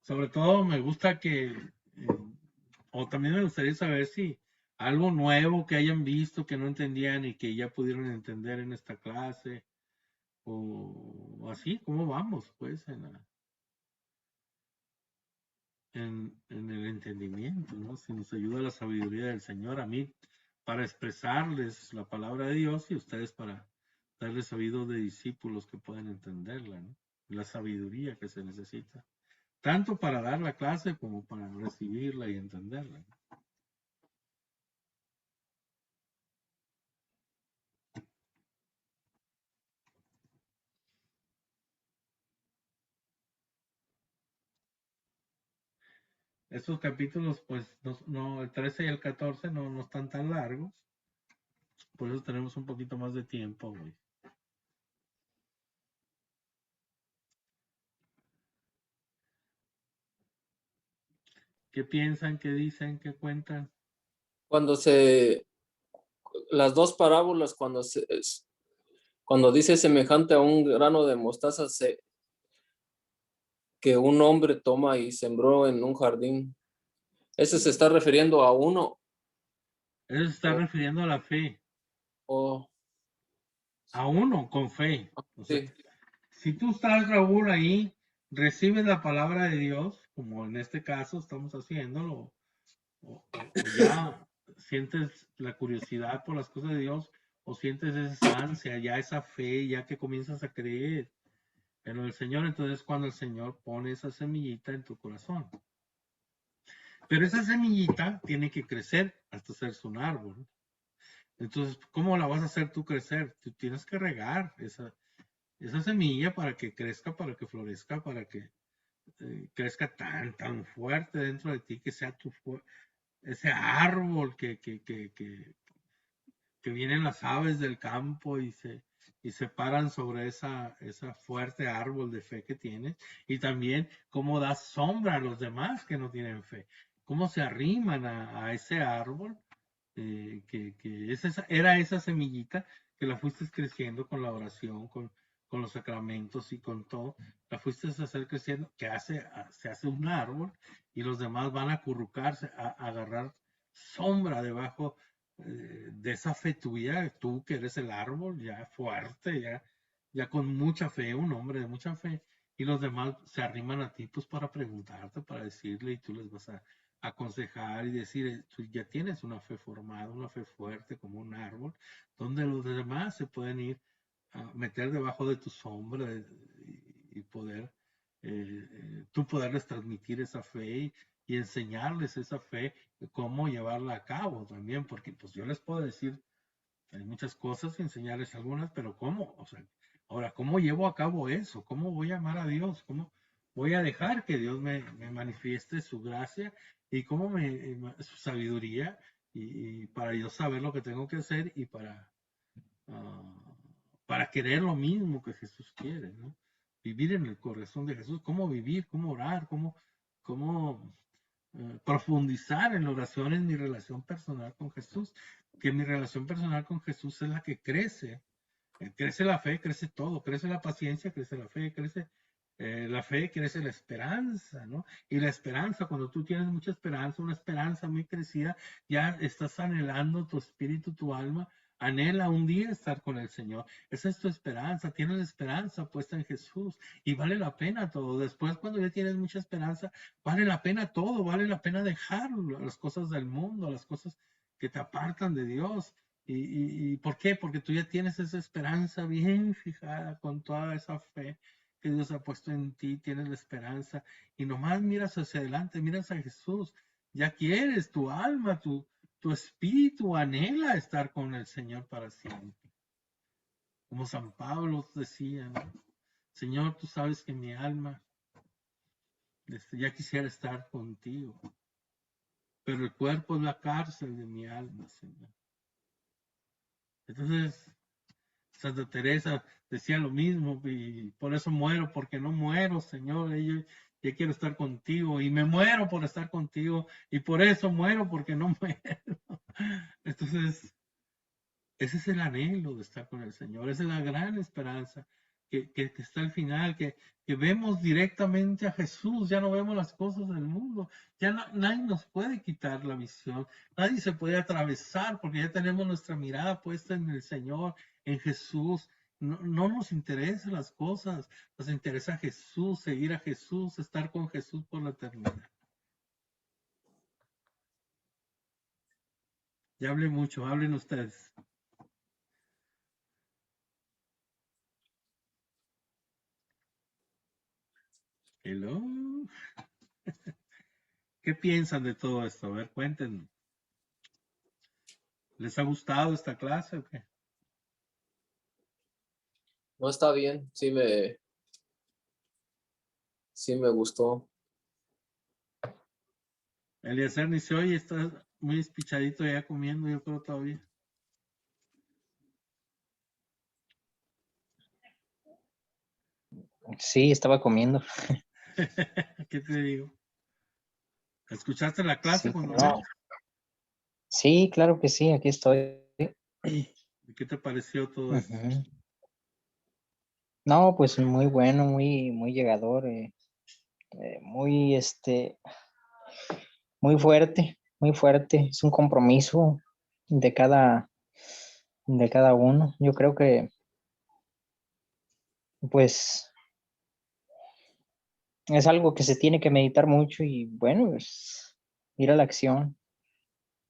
Sobre todo me gusta o también me gustaría saber si algo nuevo que hayan visto que no entendían y que ya pudieron entender en esta clase, o así, ¿cómo vamos? Pues en el entendimiento, ¿no? Si nos ayuda la sabiduría del Señor, a mí para expresarles la palabra de Dios y ustedes para darles oídos de discípulos que puedan entenderla, ¿no? La sabiduría que se necesita, tanto para dar la clase como para recibirla y entenderla, ¿no? Estos capítulos, pues, no, el 13 y el 14 no están tan largos, por eso tenemos un poquito más de tiempo hoy. ¿Qué piensan, qué dicen, qué cuentan? Las dos parábolas, cuando dice semejante a un grano de mostaza, que un hombre toma y sembró en un jardín, ¿ese se está refiriendo a uno Eso se está refiriendo a la fe, o a uno con fe. O sea, sí? si tú estás, Raúl, ahí, recibes la palabra de Dios, como en este caso estamos haciéndolo, o ya sientes la curiosidad por las cosas de Dios, o sientes esa ansia, ya esa fe, ya que comienzas a creer en lo del Señor, entonces cuando el Señor pone esa semillita en tu corazón. Pero esa semillita tiene que crecer hasta hacerse un árbol. Entonces, ¿cómo la vas a hacer tú crecer? Tú tienes que regar esa semilla para que crezca, para que florezca, para que crezca tan fuerte dentro de ti, que sea ese árbol que vienen las aves del campo y se paran sobre esa fuerte árbol de fe que tienes, y también cómo das sombra a los demás que no tienen fe, cómo se arriman a ese árbol, era esa semillita que la fuiste creciendo con la oración, con los sacramentos y con todo, la fuiste a hacer creciendo, se hace un árbol, y los demás van a acurrucarse, a agarrar sombra debajo de esa fe tuya, tú que eres el árbol, ya fuerte, ya con mucha fe, un hombre de mucha fe, y los demás se arriman a ti pues para preguntarte, para decirle, y tú les vas a aconsejar y decir, tú ya tienes una fe formada, una fe fuerte como un árbol, donde los demás se pueden ir a meter debajo de tu sombra y poder, tú poderles transmitir esa fe y enseñarles esa fe, cómo llevarla a cabo también, porque pues yo les puedo decir hay muchas cosas y enseñarles algunas, pero ¿cómo? O sea, ahora, ¿cómo llevo a cabo eso? ¿Cómo voy a amar a Dios? ¿Cómo voy a dejar que Dios me manifieste su gracia y cómo su sabiduría y para yo saber lo que tengo que hacer y para querer lo mismo que Jesús quiere, ¿no? Vivir en el corazón de Jesús, cómo vivir, cómo orar, cómo profundizar en la oración en mi relación personal con Jesús, que mi relación personal con Jesús es la que crece. Crece la fe, crece todo, crece la paciencia, crece la fe, crece la esperanza, ¿no? Y la esperanza, cuando tú tienes mucha esperanza, una esperanza muy crecida, ya estás anhelando tu espíritu, tu alma, anhela un día estar con el Señor. Esa es tu esperanza, tienes la esperanza puesta en Jesús y vale la pena todo. Después, cuando ya tienes mucha esperanza, vale la pena todo, vale la pena dejar las cosas del mundo, las cosas que te apartan de Dios. ¿Y por qué? Porque tú ya tienes esa esperanza bien fijada con toda esa fe que Dios ha puesto en ti, tienes la esperanza y nomás miras hacia adelante, miras a Jesús, ya quieres, tu alma, tu espíritu anhela estar con el Señor para siempre. Como San Pablo decía, ¿no? Señor, tú sabes que mi alma ya quisiera estar contigo, pero el cuerpo es la cárcel de mi alma, Señor. Entonces, Santa Teresa decía lo mismo y por eso muero, porque no muero, Señor. Yo quiero estar contigo y me muero por estar contigo y por eso muero, porque no muero. Entonces, ese es el anhelo de estar con el Señor, esa es la gran esperanza que está al final, que vemos directamente a Jesús, ya no vemos las cosas del mundo, ya nadie nos puede quitar la visión, nadie se puede atravesar porque ya tenemos nuestra mirada puesta en el Señor, en Jesús. No nos interesan las cosas, nos interesa Jesús, seguir a Jesús, estar con Jesús por la eternidad. Ya hablé mucho, hablen ustedes. Hello. ¿Qué piensan de todo esto? A ver, cuéntenme. ¿Les ha gustado esta clase o qué? No, está bien, sí me gustó. Eliezer ni se oye, está muy espichadito ya comiendo, yo creo todavía. Sí, estaba comiendo. ¿Qué te digo? ¿Escuchaste la clase Sí, cuando no. Sí, claro que sí, aquí estoy. ¿Qué te pareció todo esto? Ujú. No, pues muy bueno, muy llegador, muy muy fuerte. Es un compromiso de cada uno. Yo creo que pues es algo que se tiene que meditar mucho y bueno, pues ir a la acción.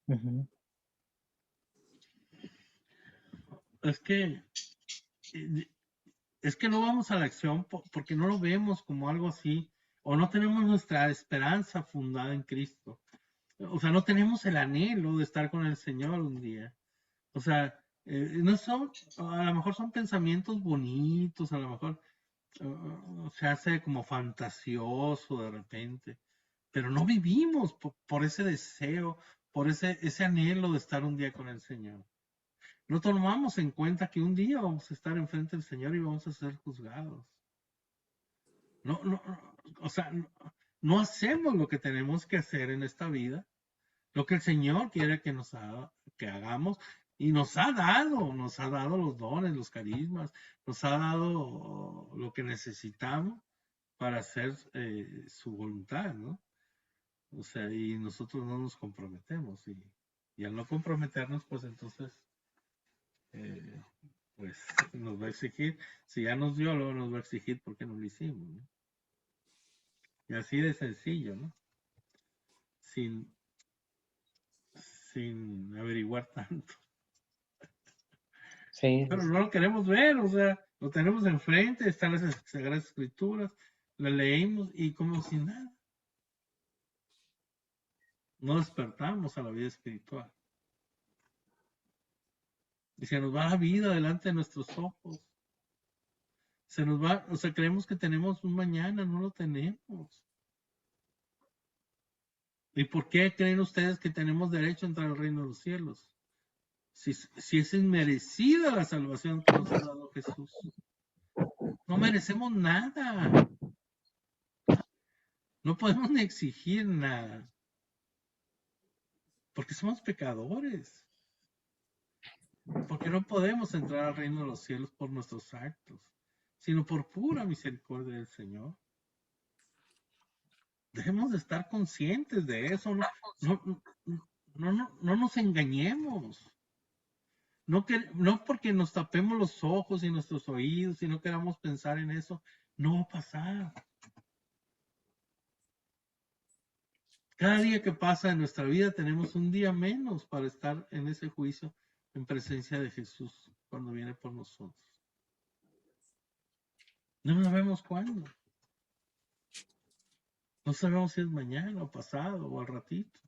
Ujú. Es que no vamos a la acción porque no lo vemos como algo así, o no tenemos nuestra esperanza fundada en Cristo. O sea, no tenemos el anhelo de estar con el Señor un día. O sea, no son, a lo mejor son pensamientos bonitos, a lo mejor se hace como fantasioso de repente, pero no vivimos por ese deseo, por ese anhelo de estar un día con el Señor. No tomamos en cuenta que un día vamos a estar enfrente del Señor y vamos a ser juzgados. O sea, no hacemos lo que tenemos que hacer en esta vida, lo que el Señor quiere que hagamos, y nos ha dado los dones, los carismas, nos ha dado lo que necesitamos para hacer su voluntad, ¿no? O sea, y nosotros no nos comprometemos, y al no comprometernos, pues entonces, pues nos va a exigir, si ya nos dio, luego nos va a exigir porque no lo hicimos, ¿no? Y así de sencillo, ¿no? Sin averiguar tanto. Sí, Pero no lo queremos ver, o sea, lo tenemos enfrente, están las Sagradas Escrituras, las leímos y como si nada. No despertamos a la vida espiritual. Y se nos va la vida delante de nuestros ojos. Se nos va, o sea, creemos que tenemos un mañana, no lo tenemos. ¿Y por qué creen ustedes que tenemos derecho a entrar al reino de los cielos? Si es inmerecida la salvación que nos ha dado Jesús. No merecemos nada. No podemos ni exigir nada. Porque somos pecadores. Porque no podemos entrar al reino de los cielos por nuestros actos, sino por pura misericordia del Señor. Debemos de estar conscientes de eso. No nos engañemos. No porque nos tapemos los ojos y nuestros oídos y no queramos pensar en eso, no va a pasar. Cada día que pasa en nuestra vida tenemos un día menos para estar en ese juicio en presencia de Jesús cuando viene por nosotros. No sabemos cuándo. No sabemos si es mañana o pasado o al ratito.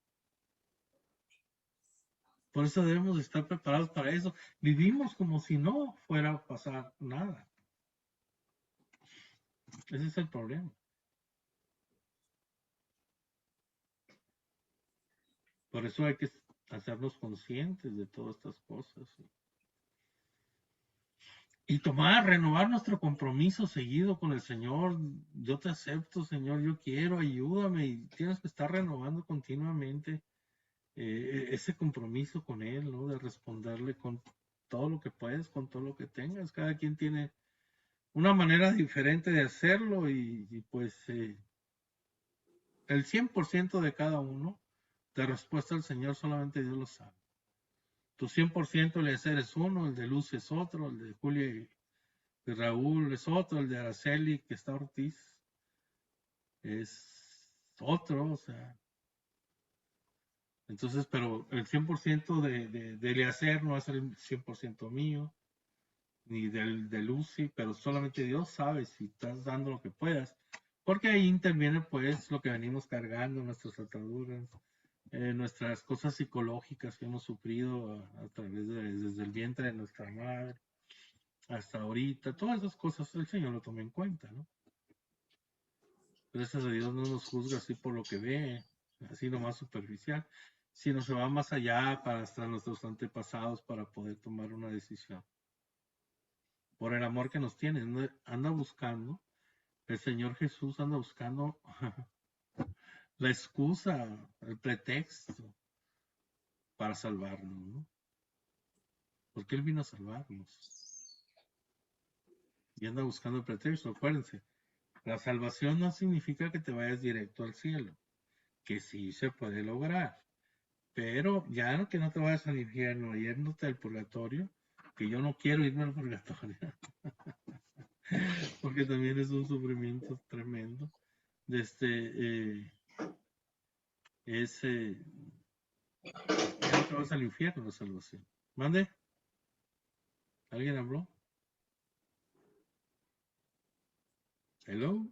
Por eso debemos estar preparados para eso. Vivimos como si no fuera a pasar nada. Ese es el problema. Por eso hay que hacernos conscientes de todas estas cosas. Y renovar nuestro compromiso seguido con el Señor. Yo te acepto, Señor, yo quiero, ayúdame. Y tienes que estar renovando continuamente ese compromiso con Él, ¿no? De responderle con todo lo que puedes, con todo lo que tengas. Cada quien tiene una manera diferente de hacerlo y pues el 100% de cada uno de respuesta al Señor solamente Dios lo sabe. Tu 100% de hacer es uno, el de Luz es otro, el de Julia y Raúl es otro, el de Araceli, que está Ortiz, es otro, o sea. Entonces, pero el 100% de Eliezer no va a ser el 100% mío, ni de Lucy, pero solamente Dios sabe si estás dando lo que puedas. Porque ahí interviene pues lo que venimos cargando, nuestras ataduras, nuestras cosas psicológicas que hemos sufrido a través desde el vientre de nuestra madre hasta ahorita. Todas esas cosas el Señor lo toma en cuenta, ¿no? Gracias a Dios no nos juzga así por lo que ve, así nomás superficial, sino se va más allá para hasta nuestros antepasados para poder tomar una decisión. Por el amor que nos tiene, anda buscando, el Señor Jesús anda buscando la excusa, el pretexto para salvarnos, ¿no? Porque Él vino a salvarnos. Y anda buscando el pretexto, acuérdense. La salvación no significa que te vayas directo al cielo, que sí se puede lograr, pero ya que no te vayas al infierno yéndote al purgatorio, que yo no quiero irme al purgatorio, porque también es un sufrimiento tremendo. Ya no te vas al infierno, la salvación. ¿Mande? ¿Alguien habló? ¿Hello?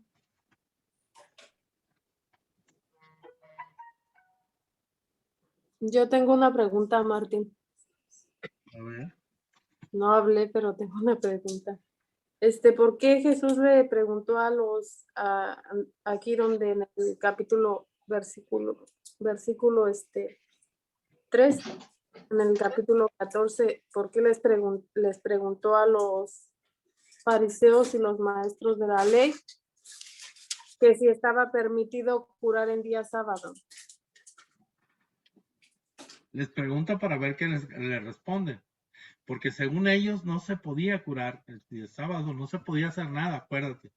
Yo tengo una pregunta, Martín. A ver. No hablé, pero tengo una pregunta. ¿Por qué Jesús le preguntó aquí donde en el capítulo, versículo 3, en el capítulo 14, por qué les preguntó a los fariseos y los maestros de la ley que si estaba permitido curar en día sábado? Les pregunta para ver qué le responden. Porque según ellos no se podía curar el día sábado, no se podía hacer nada, acuérdate.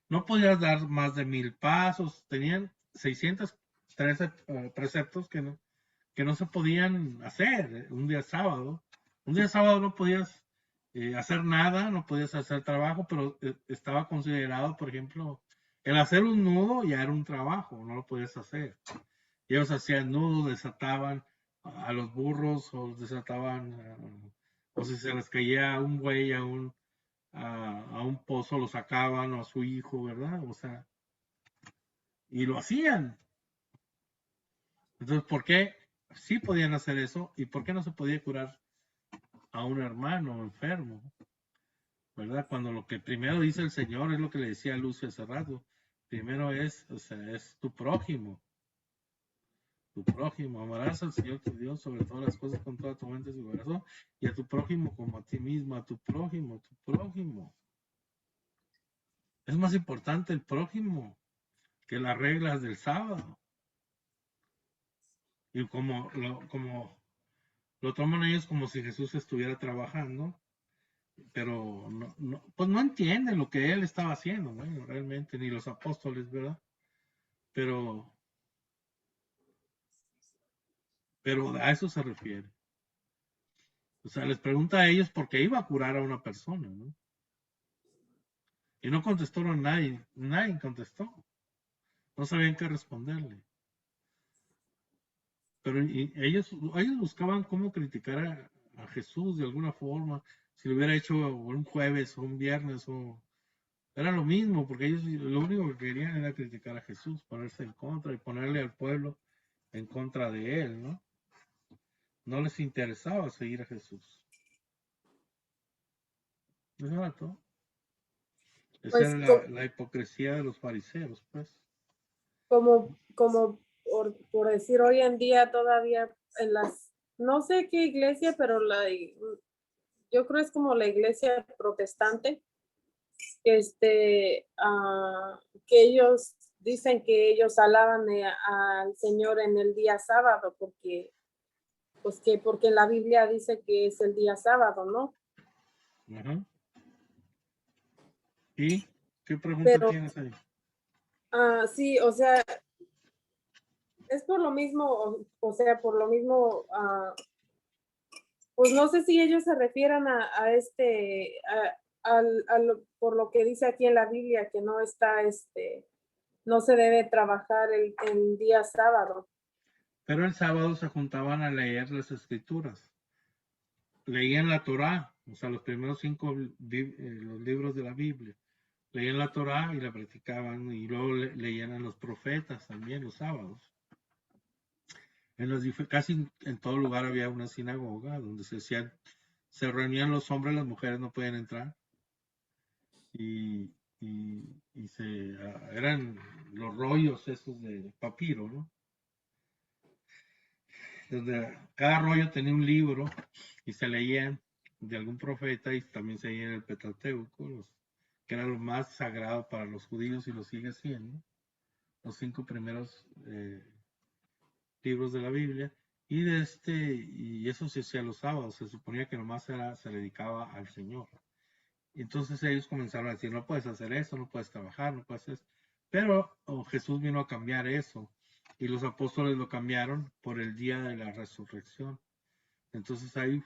No podías dar más de 1000 pasos, tenían 613 preceptos que no se podían hacer un día sábado. Un día sábado no podías hacer nada, no podías hacer trabajo, pero estaba considerado, por ejemplo, El hacer un nudo ya era un trabajo, no lo podías hacer. Y ellos hacían nudos, desataban a los burros o desataban, o si se les caía un buey a un pozo, lo sacaban o a su hijo, ¿verdad? O sea, y lo hacían. Entonces, ¿por qué sí podían hacer eso y por qué no se podía curar a un hermano enfermo? ¿Verdad? Cuando lo que primero dice el Señor es lo que le decía a Lucio hace rato. Primero es, o sea, es tu prójimo. Tu prójimo. Amarás al Señor tu Dios sobre todas las cosas con toda tu mente y tu corazón. Y a tu prójimo como a ti mismo. A tu prójimo, tu prójimo. Es más importante el prójimo que las reglas del sábado. Y como lo toman ellos como si Jesús estuviera trabajando, pero pues no entienden lo que él estaba haciendo, bueno, realmente, ni los apóstoles, ¿verdad? Pero a eso se refiere. O sea, les pregunta a ellos por qué iba a curar a una persona, ¿no? Y no contestaron nadie contestó. No sabían qué responderle. Pero ellos buscaban cómo criticar a Jesús de alguna forma. Si lo hubiera hecho un jueves o un viernes era lo mismo, porque ellos lo único que querían era criticar a Jesús, ponerse en contra y ponerle al pueblo en contra de él, ¿no? No les interesaba seguir a Jesús. Eso era todo. Esa Pues era la hipocresía de los fariseos, pues. como por decir hoy en día todavía en las, no sé qué iglesia, pero yo creo es como la iglesia protestante, que que ellos dicen que ellos alaban al Señor en el día sábado, porque la Biblia dice que es el día sábado, ¿no? Ajá. ¿Y qué pregunta Pero tienes ahí? sí, o sea, es por lo mismo, o sea, por lo mismo, pues no sé si ellos se refieran por lo que dice aquí en la Biblia, que no está, no se debe trabajar el día sábado. Pero el sábado se juntaban a leer las escrituras. Leían la Torá, o sea, los primeros 5 los libros de la Biblia. Leían la Torá y la practicaban y luego leían a los profetas también los sábados. Casi en todo lugar había una sinagoga donde se reunían los hombres, las mujeres no podían entrar. Y eran los rollos esos de papiro, ¿no? Donde cada rollo tenía un libro y se leían de algún profeta y también se leían el Pentateuco, que era lo más sagrado para los judíos y lo sigue siendo, los 5 primeros libros de la Biblia. Y eso se hacía los sábados, se suponía que nomás se dedicaba al Señor. Y entonces ellos comenzaron a decir, no puedes hacer eso, no puedes trabajar, no puedes hacer eso. Pero Jesús vino a cambiar eso y los apóstoles lo cambiaron por el día de la resurrección. Entonces ahí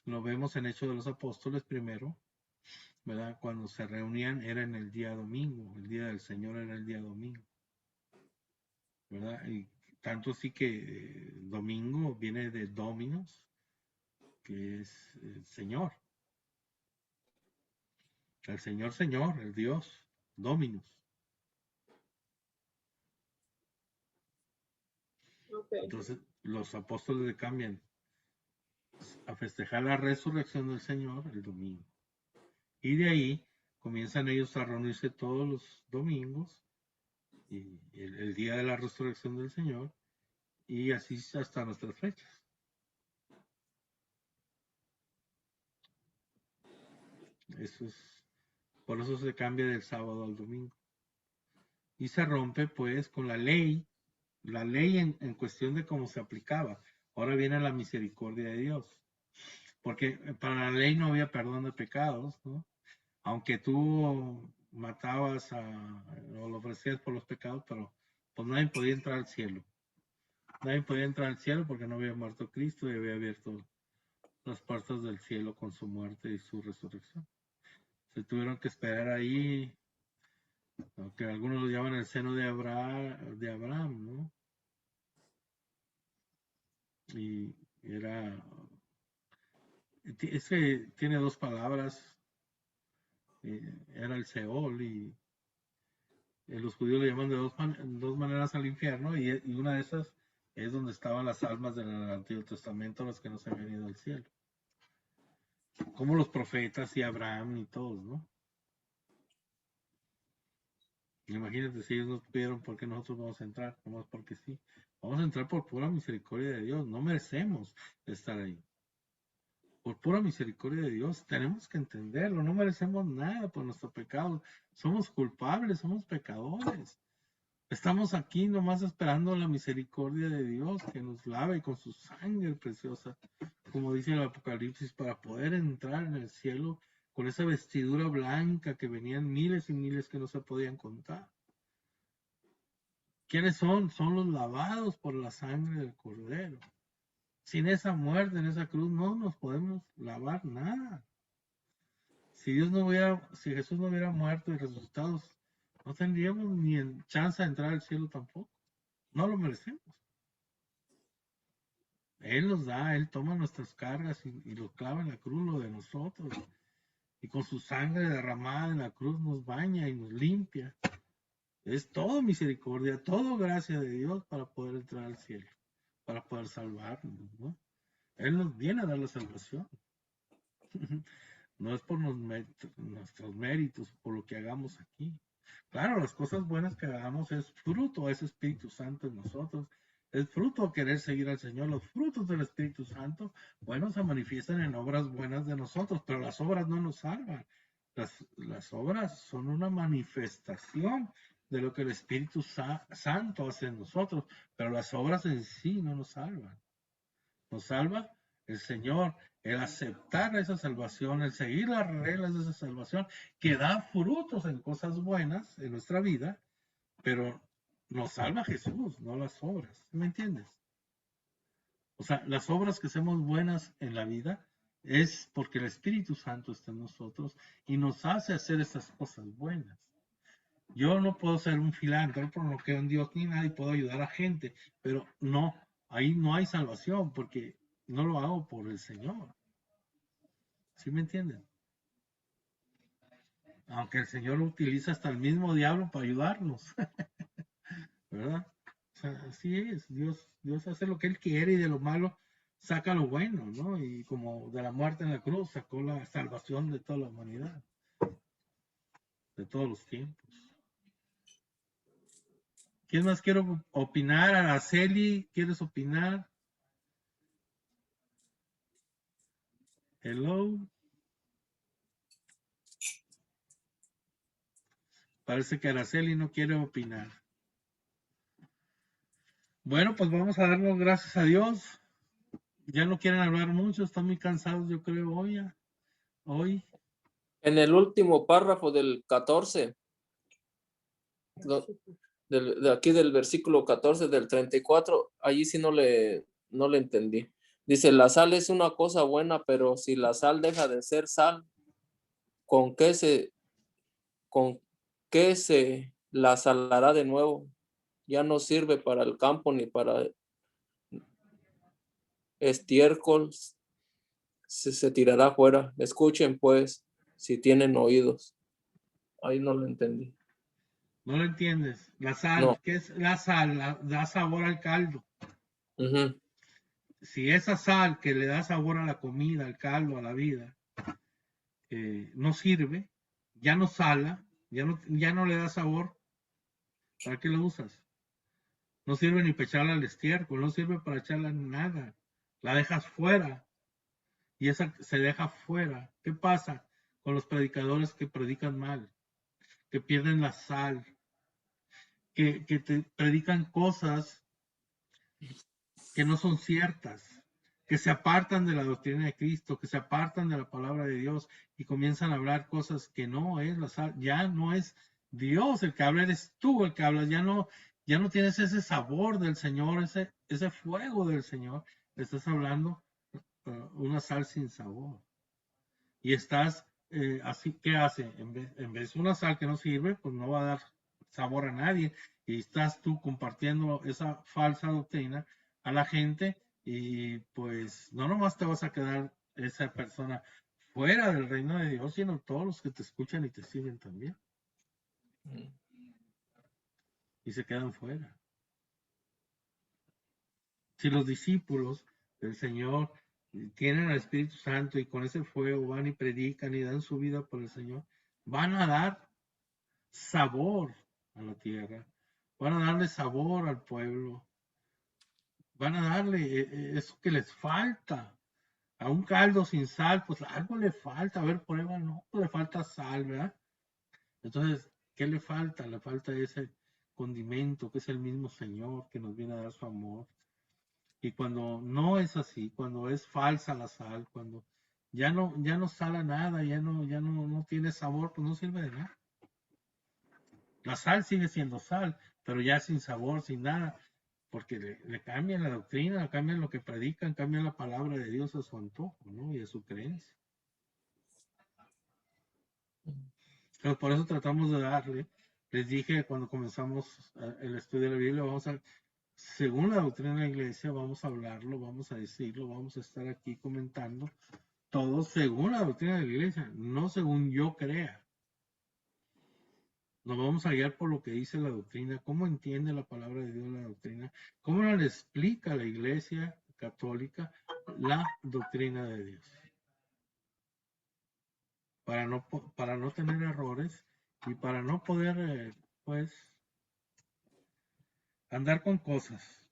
lo vemos en Hechos de los Apóstoles primero, ¿verdad? Cuando se reunían era en el día domingo, el día del Señor era el día domingo, ¿verdad? Y tanto así que domingo viene de Dominos, que es el Señor. El Señor, el Dios, Dominus. Okay. Entonces los apóstoles le cambian a festejar la resurrección del Señor el domingo. Y de ahí comienzan ellos a reunirse todos los domingos y el día de la resurrección del Señor y así hasta nuestras fechas. Por eso se cambia del sábado al domingo. Y se rompe pues con la ley en cuestión de cómo se aplicaba. Ahora viene la misericordia de Dios. Porque para la ley no había perdón de pecados, ¿no? Aunque tú matabas o lo ofrecías por los pecados, pero pues nadie podía entrar al cielo. Nadie podía entrar al cielo porque no había muerto Cristo y había abierto las puertas del cielo con su muerte y su resurrección. Se tuvieron que esperar ahí aunque algunos lo llaman el seno de Abraham, ¿no? Y es que tiene dos palabras, era el Seol, y los judíos le llaman de dos maneras al infierno, y una de esas es donde estaban las almas del Antiguo Testamento, las que no se habían ido al cielo. Como los profetas y Abraham y todos, ¿no? Imagínate si ellos no pidieron, ¿por qué nosotros vamos a entrar? Nomás porque sí. Vamos a entrar por pura misericordia de Dios. No merecemos estar ahí. Por pura misericordia de Dios, tenemos que entenderlo. No merecemos nada por nuestro pecado. Somos culpables, somos pecadores. Estamos aquí nomás esperando la misericordia de Dios que nos lave con su sangre preciosa, como dice el Apocalipsis, para poder entrar en el cielo con esa vestidura blanca que venían miles y miles que no se podían contar. ¿Quiénes son? Son los lavados por la sangre del Cordero. Sin esa muerte en esa cruz no nos podemos lavar nada. Si Jesús no hubiera muerto y resucitado, no tendríamos ni chance de entrar al cielo tampoco. No lo merecemos. Él nos da, Él toma nuestras cargas y lo clava en la cruz, lo de nosotros. Y con su sangre derramada en la cruz nos baña y nos limpia. Es todo misericordia, todo gracia de Dios para poder entrar al cielo, para poder salvarnos, ¿no? Él nos viene a dar la salvación. No es por nuestros méritos, por lo que hagamos aquí. Claro, las cosas buenas que hagamos es fruto de ese Espíritu Santo en nosotros. Es fruto de querer seguir al Señor. Los frutos del Espíritu Santo, bueno, se manifiestan en obras buenas de nosotros, pero las obras no nos salvan. Las obras son una manifestación de lo que el Espíritu Santo hace en nosotros, pero las obras en sí no nos salvan. Nos salva el Señor, el aceptar esa salvación, el seguir las reglas de esa salvación, que da frutos en cosas buenas en nuestra vida, pero nos salva Jesús, no las obras. ¿Me entiendes? O sea, las obras que hacemos buenas en la vida es porque el Espíritu Santo está en nosotros y nos hace hacer esas cosas buenas. Yo no puedo ser un filántropo, no creo en Dios ni nada y puedo ayudar a gente, pero no, ahí no hay salvación porque no lo hago por el Señor. ¿Sí me entienden? Aunque el Señor utiliza hasta el mismo diablo para ayudarnos, ¿verdad? O sea, así es, Dios hace lo que Él quiere y de lo malo saca lo bueno, ¿no? Y como de la muerte en la cruz sacó la salvación de toda la humanidad, de todos los tiempos. ¿Quién más quiere opinar? Araceli, ¿quieres opinar? Hello. Parece que Araceli no quiere opinar. Bueno, pues vamos a darnos gracias a Dios. Ya no quieren hablar mucho, están muy cansados, yo creo, hoy. En el último párrafo del 14, de aquí del versículo 14 del 34, allí sí no le entendí. Dice, la sal es una cosa buena, pero si la sal deja de ser sal, ¿con qué se la salará de nuevo? Ya no sirve para el campo ni para estiércol, se tirará fuera. Escuchen pues, si tienen oídos. Ahí no lo entendí. No lo entiendes. La sal, No. ¿qué es la sal? Da sabor al caldo. Uh-huh. Si esa sal que le da sabor a la comida, al caldo, a la vida, no sirve, ya no sala, ya no le da sabor, ¿para qué lo usas? No sirve ni para echarla al estiércol, no sirve para echarla en nada. La dejas fuera y esa se deja fuera. ¿Qué pasa con los predicadores que predican mal? Que pierden la sal, que te predican cosas que no son ciertas, que se apartan de la doctrina de Cristo, que se apartan de la palabra de Dios y comienzan a hablar cosas que no es la sal, ya no es Dios el que habla, eres tú el que hablas, ya no tienes ese sabor del Señor, ese fuego del Señor, estás hablando una sal sin sabor y estás así, ¿qué hace? En vez de una sal que no sirve, pues no va a dar sabor a nadie. Y estás tú compartiendo esa falsa doctrina a la gente y pues no nomás te vas a quedar esa persona fuera del reino de Dios, sino todos los que te escuchan y te siguen también. Y se quedan fuera. Si los discípulos del Señor tienen al Espíritu Santo y con ese fuego van y predican y dan su vida por el Señor, van a dar sabor a la tierra, van a darle sabor al pueblo, van a darle eso que les falta. A un caldo sin sal, pues algo le falta. A ver, prueba, no, le falta sal, ¿verdad? Entonces, ¿qué le falta? Le falta ese condimento que es el mismo Señor que nos viene a dar su amor. Y cuando no es así, cuando es falsa la sal, cuando ya no sala nada, no tiene sabor, pues no sirve de nada. La sal sigue siendo sal, pero ya sin sabor, sin nada, porque le cambian la doctrina, cambian lo que predican, cambian la palabra de Dios a su antojo, ¿no? Y a su creencia. Entonces, por eso tratamos de darle. Les dije cuando comenzamos el estudio de la Biblia, según la doctrina de la iglesia, vamos a hablarlo, vamos a decirlo, vamos a estar aquí comentando todo según la doctrina de la iglesia, no según yo crea. Nos vamos a guiar por lo que dice la doctrina, cómo entiende la palabra de Dios la doctrina, cómo le explica la iglesia católica la doctrina de Dios. Para no tener errores y para no poder, pues, andar con cosas.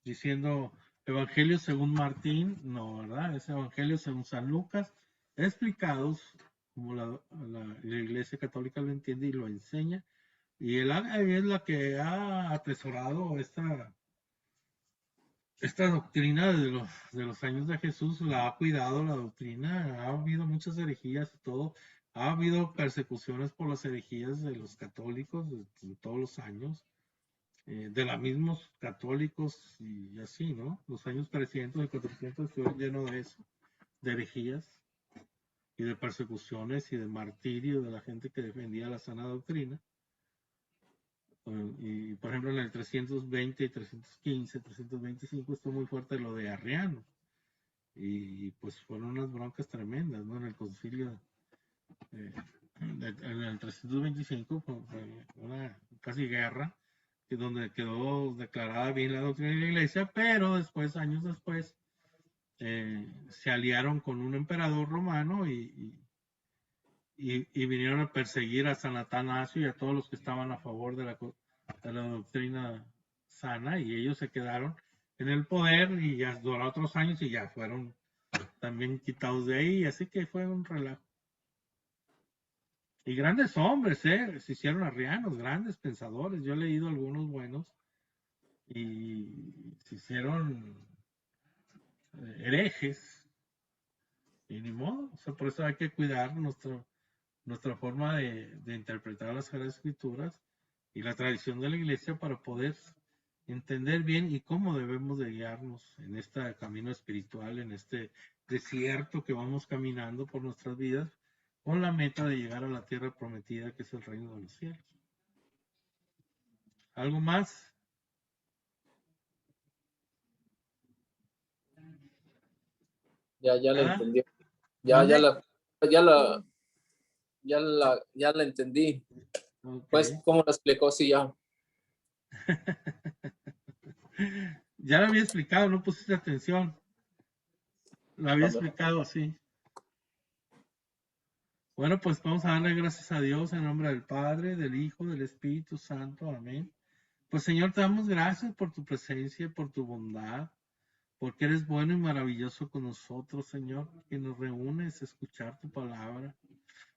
Diciendo Evangelio según Martín, no, ¿verdad? Es Evangelio según San Lucas, explicados como la iglesia católica lo entiende y lo enseña. Y el AGA es la que ha atesorado esta doctrina de los años de Jesús, la ha cuidado la doctrina, ha habido muchas herejías y todo, ha habido persecuciones por las herejías de los católicos de todos los años, de los mismos católicos y así, ¿no? Los años 300 y 400 estuvieron llenos de eso, de herejías y de persecuciones y de martirio de la gente que defendía la sana doctrina. Y por ejemplo en el 320, 315, 325 estuvo muy fuerte lo de Arriano. Y pues fueron unas broncas tremendas, ¿no? En el concilio, en el 325 fue una casi guerra, que donde quedó declarada bien la doctrina de la iglesia, pero después, años después, se aliaron con un emperador romano y vinieron a perseguir a San Atanasio y a todos los que estaban a favor de la doctrina sana, y ellos se quedaron en el poder y ya duró otros años y ya fueron también quitados de ahí, así que fue un relajo. Y grandes hombres, se hicieron arrianos, grandes pensadores. Yo he leído algunos buenos y se hicieron herejes. Y ni modo, o sea, por eso hay que cuidar nuestra forma de interpretar las Sagradas Escrituras y la tradición de la iglesia para poder entender bien y cómo debemos de guiarnos en este camino espiritual, en este desierto que vamos caminando por nuestras vidas, con la meta de llegar a la tierra prometida que es el reino de los cielos. ¿Algo más? Ya la ¿Ah? entendí. ¿Mande? Ya la entendí. Okay. Pues, ¿cómo lo explicó? Sí, ya. Ya lo había explicado, no pusiste atención. Lo había explicado así. Bueno, pues vamos a darle gracias a Dios en nombre del Padre, del Hijo, del Espíritu Santo. Amén. Pues Señor, te damos gracias por tu presencia, por tu bondad, porque eres bueno y maravilloso con nosotros, Señor, que nos reúnes a escuchar tu palabra,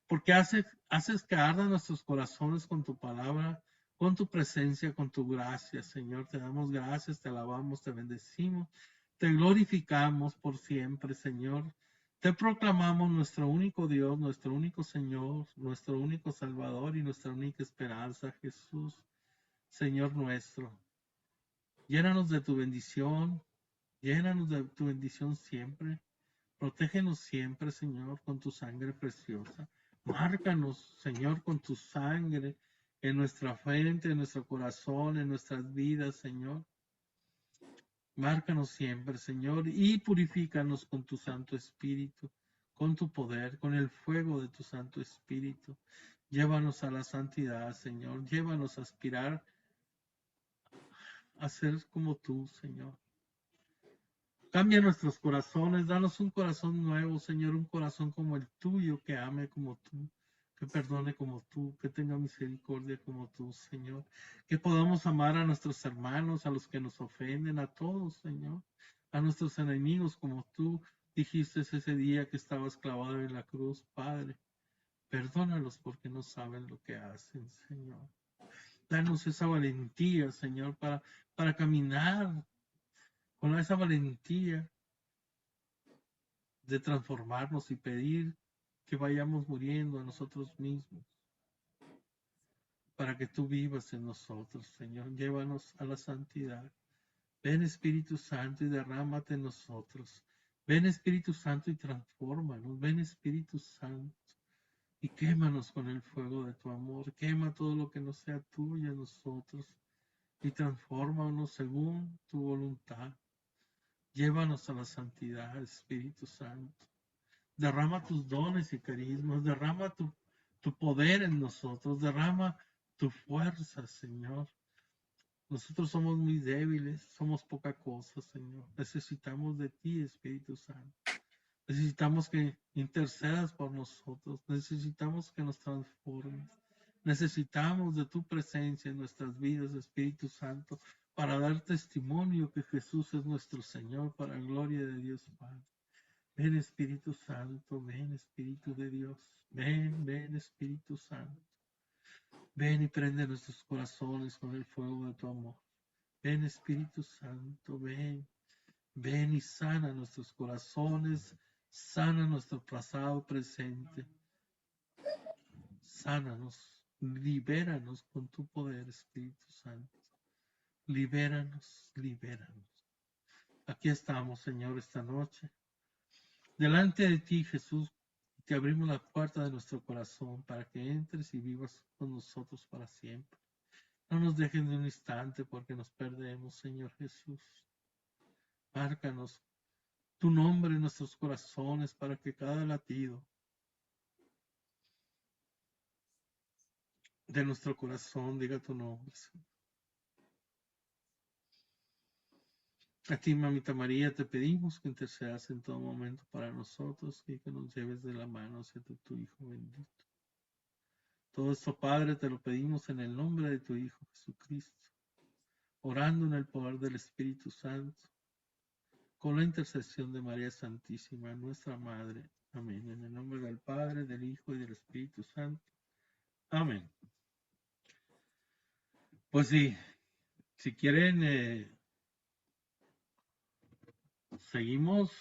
porque haces que ardan nuestros corazones con tu palabra, con tu presencia, con tu gracia, Señor. Te damos gracias, te alabamos, te bendecimos, te glorificamos por siempre, Señor. Te proclamamos nuestro único Dios, nuestro único Señor, nuestro único Salvador y nuestra única esperanza, Jesús, Señor nuestro. Llénanos de tu bendición siempre. Protégenos siempre, Señor, con tu sangre preciosa. Márcanos, Señor, con tu sangre en nuestra frente, en nuestro corazón, en nuestras vidas, Señor. Márcanos siempre, Señor, y purifícanos con tu Santo Espíritu, con tu poder, con el fuego de tu Santo Espíritu. Llévanos a la santidad, Señor. Llévanos a aspirar a ser como tú, Señor. Cambia nuestros corazones, danos un corazón nuevo, Señor, un corazón como el tuyo, que ame como tú, que perdone como tú, que tenga misericordia como tú, Señor. Que podamos amar a nuestros hermanos, a los que nos ofenden, a todos, Señor. A nuestros enemigos como tú dijiste ese día que estabas clavado en la cruz, Padre. Perdónalos porque no saben lo que hacen, Señor. Danos esa valentía, Señor, para caminar con esa valentía de transformarnos y pedir que vayamos muriendo a nosotros mismos para que tú vivas en nosotros, Señor. Llévanos a la santidad. Ven, Espíritu Santo, y derrámate en nosotros. Ven, Espíritu Santo, y transfórmanos. Ven, Espíritu Santo, y quémanos con el fuego de tu amor. Quema todo lo que no sea tuyo en nosotros y transfórmanos según tu voluntad. Llévanos a la santidad, Espíritu Santo. Derrama tus dones y carismas, derrama tu poder en nosotros, derrama tu fuerza, Señor. Nosotros somos muy débiles, somos poca cosa, Señor. Necesitamos de ti, Espíritu Santo. Necesitamos que intercedas por nosotros, necesitamos que nos transformes. Necesitamos de tu presencia en nuestras vidas, Espíritu Santo, para dar testimonio que Jesús es nuestro Señor, para gloria de Dios Padre. Ven, Espíritu Santo, ven, Espíritu de Dios. Ven, ven, Espíritu Santo. Ven y prende nuestros corazones con el fuego de tu amor. Ven, Espíritu Santo, ven. Ven y sana nuestros corazones, sana nuestro pasado, presente. Sánanos, libéranos con tu poder, Espíritu Santo. Libéranos, libéranos. Aquí estamos, Señor, esta noche. Delante de ti, Jesús, te abrimos la puerta de nuestro corazón para que entres y vivas con nosotros para siempre. No nos dejen de un instante porque nos perdemos, Señor Jesús. Márcanos tu nombre en nuestros corazones para que cada latido de nuestro corazón diga tu nombre, Señor. A ti, Mamita María, te pedimos que intercedas en todo momento para nosotros y que nos lleves de la mano hacia tu Hijo bendito. Todo esto, Padre, te lo pedimos en el nombre de tu Hijo Jesucristo, orando en el poder del Espíritu Santo, con la intercesión de María Santísima, nuestra Madre. Amén. En el nombre del Padre, del Hijo y del Espíritu Santo. Amén. Pues sí, si quieren, seguimos